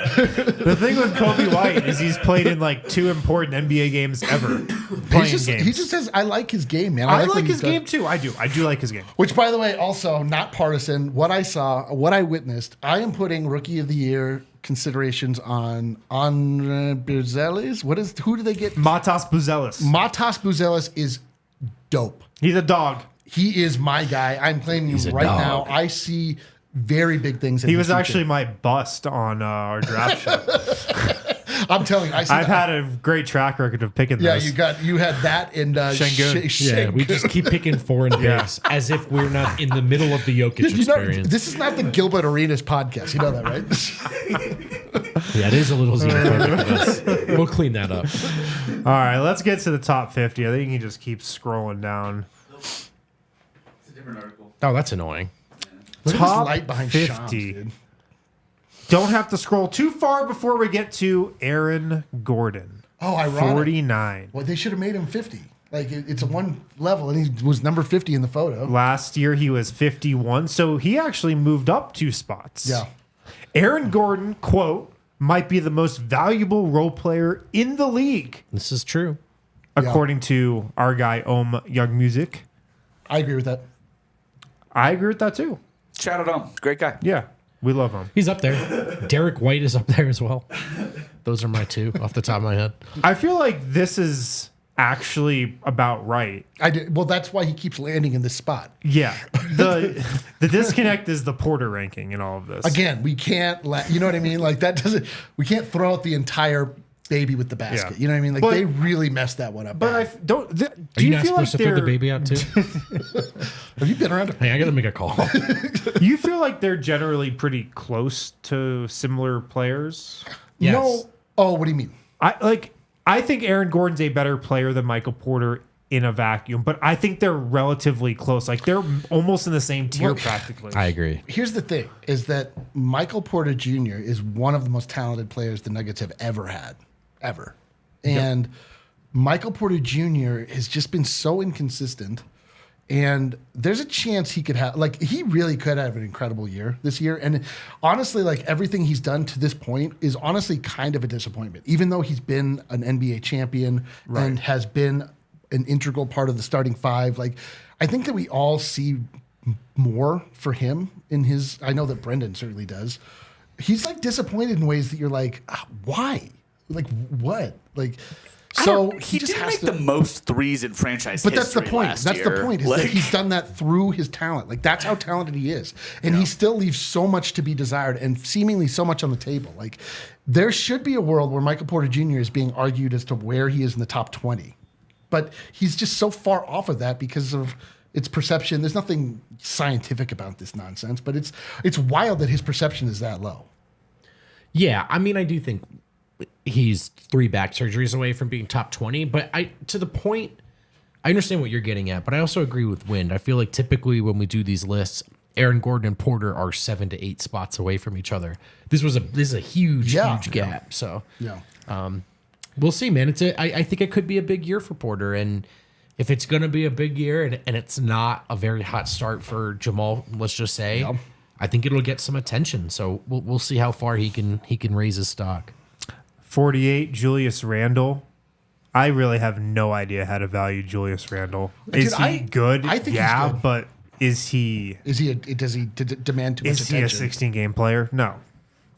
The thing with Kobe White is he's played in like 2 important NBA games ever. Playing games. He just says, I like his game, man. I like his game too. I do like his game. Which, by the way, also not partisan. What I saw, what I witnessed, I am putting Rookie of the Year considerations on Buzelis. Who do they get? Matas Buzelis. Matas Buzelis is dope. He's a dog. He is my guy. I'm claiming him right now. I see very big things in He his was future. actually my bust on our draft show. I'm telling you, I've had a great track record of picking Yeah, those. you had that and Şengün. Yeah, we just keep picking foreign bigs as if we're not in the middle of the Jokic experience. This is not the Gilbert Arenas podcast. You know that, right? Yeah, it is a little xenophobic of us. We'll clean that up. All right, let's get to the top 50. I think you can just keep scrolling down. It's a different article. Oh, that's annoying. Look at this Top light behind 50. Shams, dude. Don't have to scroll too far before we get to Aaron Gordon. Oh, ironic. 49. Well, they should have made him 50. Like, it's a one level, and he was number 50 in the photo. Last year he was 51, so he actually moved up 2 spots. Yeah. Aaron Gordon, quote, might be the most valuable role player in the league, This is true. according to our guy, Young Music. I agree with that. I agree with that too. Shout out Om. Great guy. Yeah, we love him. He's up there. Derek White is up there as well. Those are my 2 off the top of my head. I feel like this is actually about right. Well, that's why he keeps landing in this spot. Yeah. The disconnect is the Porter ranking in all of this. Again, we can't you know what I mean? Like, that doesn't, we can't throw out the entire baby with the basket. Yeah. You know what I mean? Like, But- they really messed that one up. But I bad. don't. Do Are you you not feel like supposed to throw the they're? baby out too? Have you been around? Hey, I got to make a call. You feel like they're generally pretty close to similar players. Yes. No. Oh, what do you mean? I think Aaron Gordon's a better player than Michael Porter in a vacuum, but I think they're relatively close. Like they're almost in the same tier Well, practically. I agree. Here's the thing, is that Michael Porter Jr. is one of the most talented players the Nuggets have ever had. Ever. And Michael Porter Jr. has just been so inconsistent. And there's a chance he could have, like, he really could have an incredible year this year. And honestly, like, everything he's done to this point is honestly kind of a disappointment. Even though he's been an NBA champion and has been an integral part of the starting 5, like, I think that we all see more for him in his, I know that Brendan certainly does. He's like disappointed in ways that you're like, why? Like, what? Like, so He just did has make to. the most threes in franchise But that's the history point. last That's year. the point. Is that he's done that through his talent. Like, that's how talented he is, and he still leaves so much to be desired, and seemingly so much on the table. Like, there should be a world where Michael Porter Jr. is being argued as to where he is in the top 20, but he's just so far off of that because of its perception. There's nothing scientific about this nonsense, but it's wild that his perception is that low. Yeah, I mean, I do think he's 3 back surgeries away from being top 20, but to the point, I understand what you're getting at, but I also agree with Wind. I feel like typically when we do these lists, Aaron Gordon and Porter are 7 to 8 spots away from each other. This is a huge gap. So we'll see, man. I think it could be a big year for Porter, and if it's going to be a big year and it's not a very hot start for Jamal, let's just say, I think it'll get some attention. So we'll see how far he can raise his stock. 48, Julius Randle. I really have no idea how to value Julius Randle. Is he good? I think he's good. But is he? Does he demand too much Is he a attention? 16 game player? No,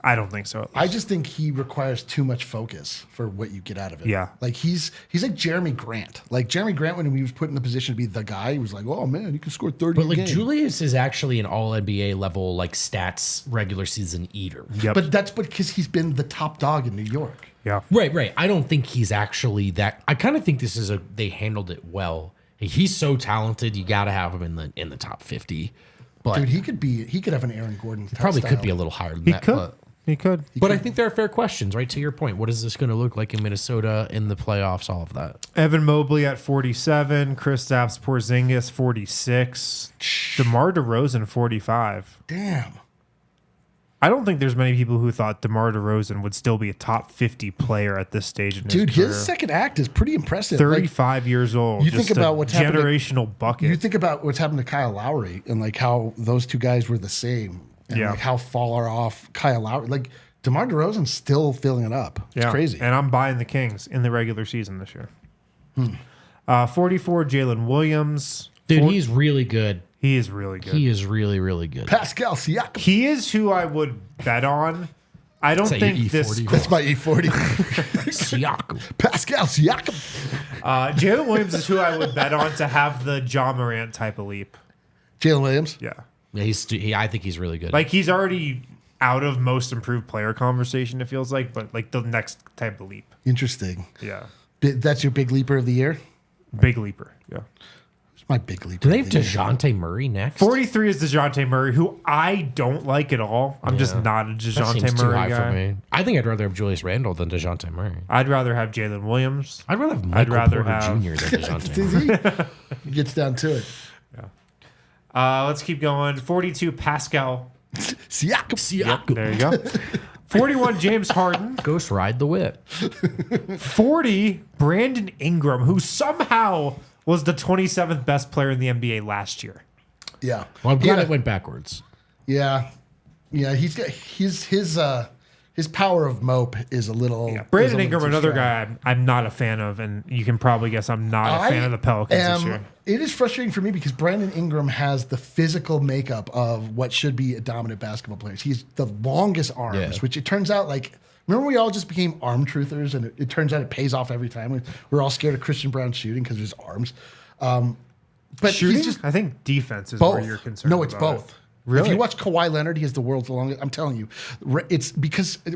I don't think so. I just think he requires too much focus for what you get out of it. Yeah. Like he's like Jeremy Grant. Like Jeremy Grant, when he was put in the position to be the guy, he was like, oh man, you can score 30 But a like game. Julius is actually an all NBA level like stats regular season eater. Yep. But that's because he's been the top dog in New York. Yeah. Right. I don't think he's actually that. I kind of think this is they handled it well. He's so talented. You got to have him in the top 50. But Dude, he could have an Aaron Gordon. probably could be a little higher than that. He could. But I think there are fair questions, right? To your point, what is this going to look like in Minnesota in the playoffs? All of that. Evan Mobley at 47. Kristaps Porzingis 46. DeMar DeRozan 45. Damn. I don't think there's many people who thought DeMar DeRozan would still be a top 50 player at this stage in his Dude, career. his second act is pretty impressive. 35 years old. you think just about a what's happened to- generational bucket. You think about what's happened to Kyle Lowry and like how those two guys were the same, and Yeah. like how far off Kyle Lowry. Like DeMar DeRozan's still filling it up. It's crazy. And I'm buying the Kings in the regular season this year. 44, Jalen Williams. Dude, he's really good. He is really good. He is really, really good. Pascal Siakam. He is who I would bet on. I don't Is that your think this. E40? That's my E40. Siakam. Pascal Siakam. Jalen Williams is who I would bet on to have the John Morant type of leap. Jalen Williams. Yeah. Yeah, I think he's really good. Like he's already out of most improved player conversation, it feels like, but like the next type of leap. Interesting. Yeah. That's your big leaper of the year? Big leaper. Yeah. It's my big leaper. do they of have the year. DeJounte Murray next? 43 is DeJounte Murray, who I don't like at all. I'm just not a That seems DeJounte too Murray high guy. for me. I think I'd rather have Julius Randle than DeJounte Murray. I'd rather have Jalen Williams. I'd rather have Michael rather Porter have- Jr. than DeJounte Murray. He gets down to it. Let's keep going. 42, Pascal. Siakam. Siakam. There you go. 41, James Harden. Ghost ride the whip. 40, Brandon Ingram, who somehow was the 27th best player in the NBA last year. Yeah. Well, I'm glad Yeah. it went backwards. Yeah. Yeah. He's got his power of mope is a little. Yeah. is Brandon a little Ingram, too another strong. guy I'm not a fan of, and you can probably guess I'm not a fan of the Pelicans this year. It is frustrating for me because Brandon Ingram has the physical makeup of what should be a dominant basketball player. He's the longest arms, Yeah. which it turns out like. Remember, we all just became arm truthers, and it turns out it pays off every time. We're all scared of Christian Brown shooting because of his arms. But Shooting? he's just I think defense is both. where you're concerned. No, it's about both. it. Really? If you watch Kawhi Leonard, he has the world's longest. I'm telling you, it's because through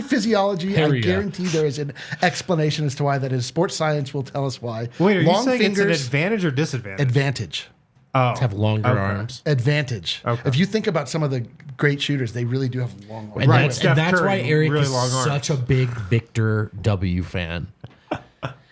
physiology, Here I we go. guarantee there is an explanation as to why that is. Sports science will tell us why. Wait, are you Long saying it's an fingers, advantage or disadvantage? advantage. Oh, Have longer Okay. arms. Advantage. Okay. If you think about some of the great shooters, they really do have long arms. And Right, that's, Steph and that's Curry, why Eric really is long arms. such a big Victor W fan.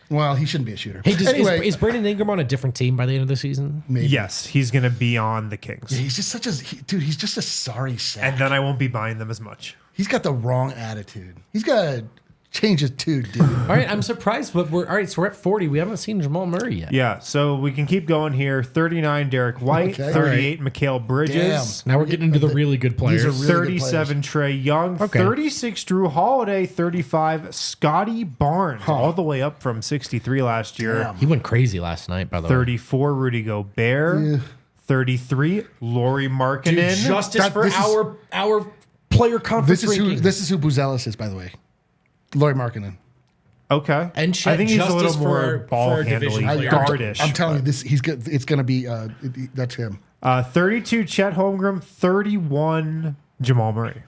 Well, he shouldn't be a shooter. Hey, anyway, is Brandon Ingram on a different team by the end of the season? maybe. Yes, he's going to be on the Kings. He's just dude. He's just a sorry sack. And then I won't be buying them as much. He's got the wrong attitude. He's got to change his tune, dude. All right, I'm surprised, but we're all right. So we're at 40. We haven't seen Jamal Murray yet. Yeah, so we can keep going here. 39, Derek White. Okay. 38, Mikal Bridges. Now we're getting into the really good players. These are really good 37, Trey Young. Okay. 36, Drew Holiday. 35, Scotty Barnes. All the way up from 63 last year. Damn. He went crazy last night, by the way. 34, Rudy Gobert. Yeah. 33, Laurie Markkinen. Justice That- for this is- our player conference This rankings. is who Buzelis is, by the way. Laurie Markkinen. Okay. And I think he's a justice little for more our- ball for our handling, division player. guardish. I'm telling you, this he's good. It's going to be. That's him. 32, Chet Holmgren. 31, Jamal Murray.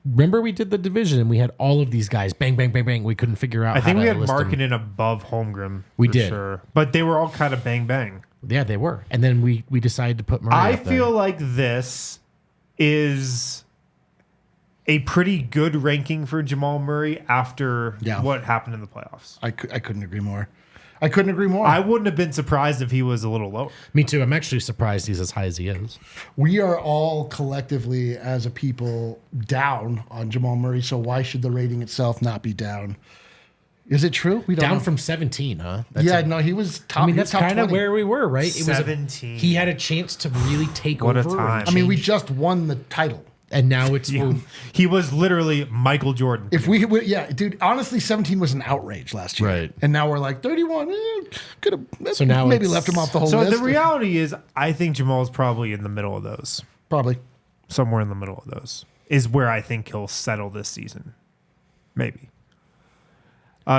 Remember we did the division and we had all of these guys. Bang, bang, bang, bang. We couldn't figure out I think how we to had list them. Markkinen above Holmgren. We for did. Sure. But they were all kind of bang bang. Yeah, they were. And then we decided to put Murray I up there. feel like this is a pretty good ranking for Jamal Murray after Yeah. what happened in the playoffs. I couldn't agree more. I couldn't agree more. I wouldn't have been surprised if he was a little lower. Me too. I'm actually surprised he's as high as he is. We are all collectively, as a people, down on Jamal Murray. So why should the rating itself not be down? Is it true? We don't Down know. from 17, huh? That's Yeah, a- no, he was top. I mean, he was that's top kind of 20. where we were, right? It was 17. He had a chance to really take What a over. time. I mean, we change- just won the title. and now it's He was literally Michael Jordan. If yeah, dude, honestly, 17 was an outrage last year. Right. And now we're like 31. Could have So now maybe it's- left him off the whole So list. the reality is, I think Jamal's probably in the middle of those. Probably. Somewhere in the middle of those is where I think he'll settle this season. Maybe.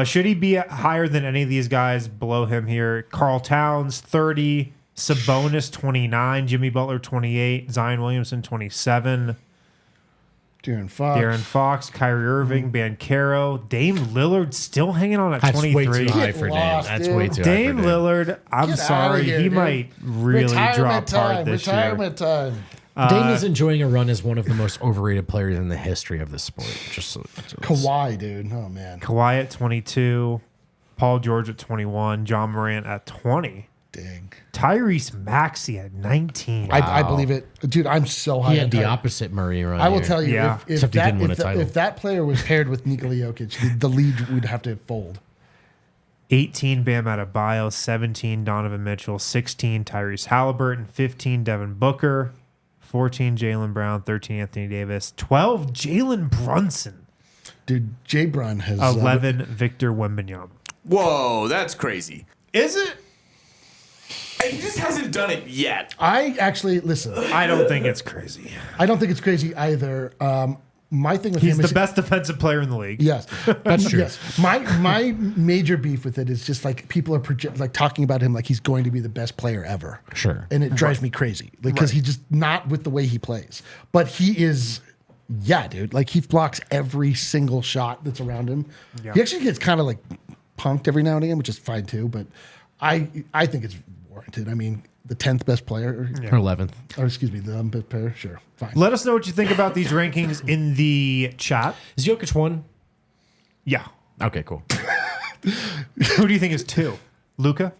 Should he be higher than any of these guys below him here? Karl Towns, 30. Sabonis, 29. Jimmy Butler, 28. Zion Williamson, 27. De'Aaron Fox, Kyrie Irving, Banchero, Dame Lillard still hanging on at That's 23. way too high Get for Dame. lost, That's dude. way too Dame high for Dame. Lillard, I'm Get outta sorry, here, he dude. might really drop hard this year. Retirement time. Dame is enjoying a run as one of the most overrated players in the history of the sport. Kawhi, dude. Oh, man. Kawhi at 22, Paul George at 21, John Morant at 20, Dang. Tyrese Maxey at 19. I believe it. Dude, I'm so high He on had the Ty- opposite Murray run. I will here. tell you, Yeah. if Except he that didn't win a title. if that player was paired with Nikola Jokic, the lead would have to fold. 18, Bam Adebayo, 17, Donovan Mitchell, 16, Tyrese Halliburton, 15, Devin Booker, 14, Jaylen Brown, 13, Anthony Davis, 12, Jalen Brunson, Dude, Jay Brun has 11, Victor Wembanyama. Whoa, that's crazy. Is it? He just hasn't done it yet. I actually listen. I don't think it's crazy. I don't think it's crazy either. My thing with He's him the is best defensive player in the league. yes, That's true. Yes, my major beef with it is just like people are talking about him like he's going to be the best player ever. Sure. And it drives me crazy because he's just not with the way he plays. But he is, yeah, dude. Like he blocks every single shot that's around him. Yeah. He actually gets kind of like punked every now and again, which is fine too. But I think it's warranted. I mean, the 10th best player, Or 11th. or excuse me, the 11th best player. Sure, fine. Let us know what you think about these rankings in the chat. Is Jokic 1? Yeah. Okay, cool. Who do you think is 2? Luka?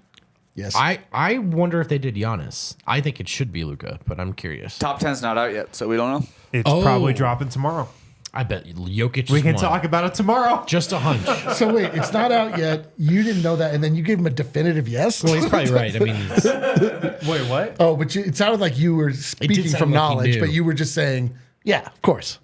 Yes, I wonder if they did Giannis. I think it should be Luka, but I'm curious. Top 10's not out yet, so we don't know. It's Oh. probably dropping tomorrow. I bet Jokic We is can one. talk about it tomorrow. Just a hunch. So wait, it's not out yet. You didn't know that, and then you gave him a definitive yes. Well, he's probably right. I mean, Wait, what? Oh, but it sounded like you were speaking sound from like he knowledge, knew. but you were just saying, yeah, of course.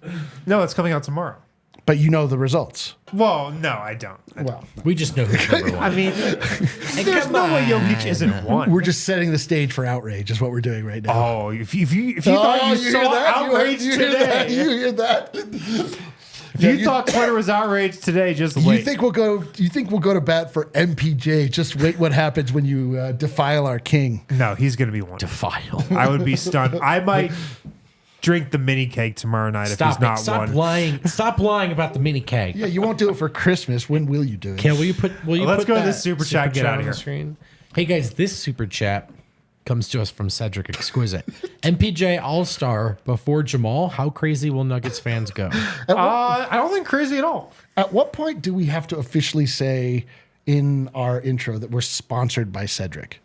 No, it's coming out tomorrow. But you know the results. Well, no, I don't. Well, we just know who's number one. I mean, there's no way Jokic isn't one. we're just setting the stage for outrage, is what we're doing right now. Oh, if you thought you hear saw that? outrage You hear that? today, You hear that? if you thought Twitter was outraged today, just wait. You think we'll go to bat for MPJ? Just wait what happens when you defile our king. No, he's going to be one. Defile. I would be stunned. I might drink the mini cake tomorrow night if he's not Stop one. lying. Stop lying about the mini cake. Yeah, you won't do it for Christmas. When will you do it? Kale, will you put Let's put go to that this super chat, get out of on here. the screen? Hey guys, this super chat comes to us from Cedric Exquisite. MPJ All-Star before Jamal. How crazy will Nuggets fans go? I don't think crazy at all. At what point do we have to officially say in our intro that we're sponsored by Cedric?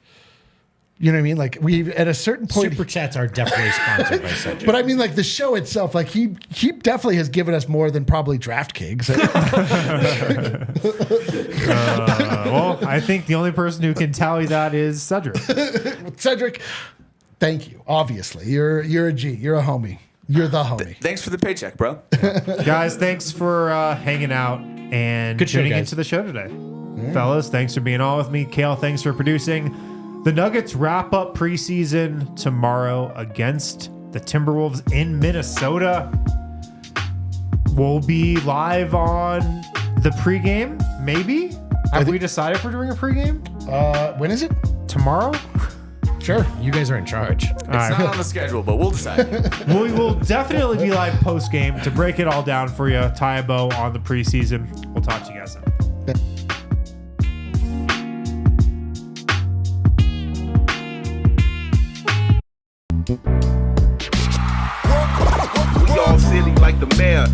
You know what I mean? Like we at a certain point. Super chats are definitely sponsored by Cedric. But I mean, like the show itself, like he definitely has given us more than probably DraftKings. Well, I think the only person who can tally that is Cedric. Cedric, thank you. Obviously, you're a G. You're a homie. You're the homie. Thanks for the paycheck, bro. Guys, thanks for hanging out and Good show, tuning guys. into the show today. Fellas, thanks for being on with me. Kale, thanks for producing. The Nuggets wrap up preseason tomorrow against the Timberwolves in Minnesota. We'll be live on the pregame, maybe? Have we decided if we're doing a pregame? When is it? Tomorrow? Sure. You guys are in charge. It's not on the schedule, but we'll decide. We will definitely be live post-game to break it all down for you, tie a bow on the preseason. We'll talk to you guys then. We all silly like the mayor.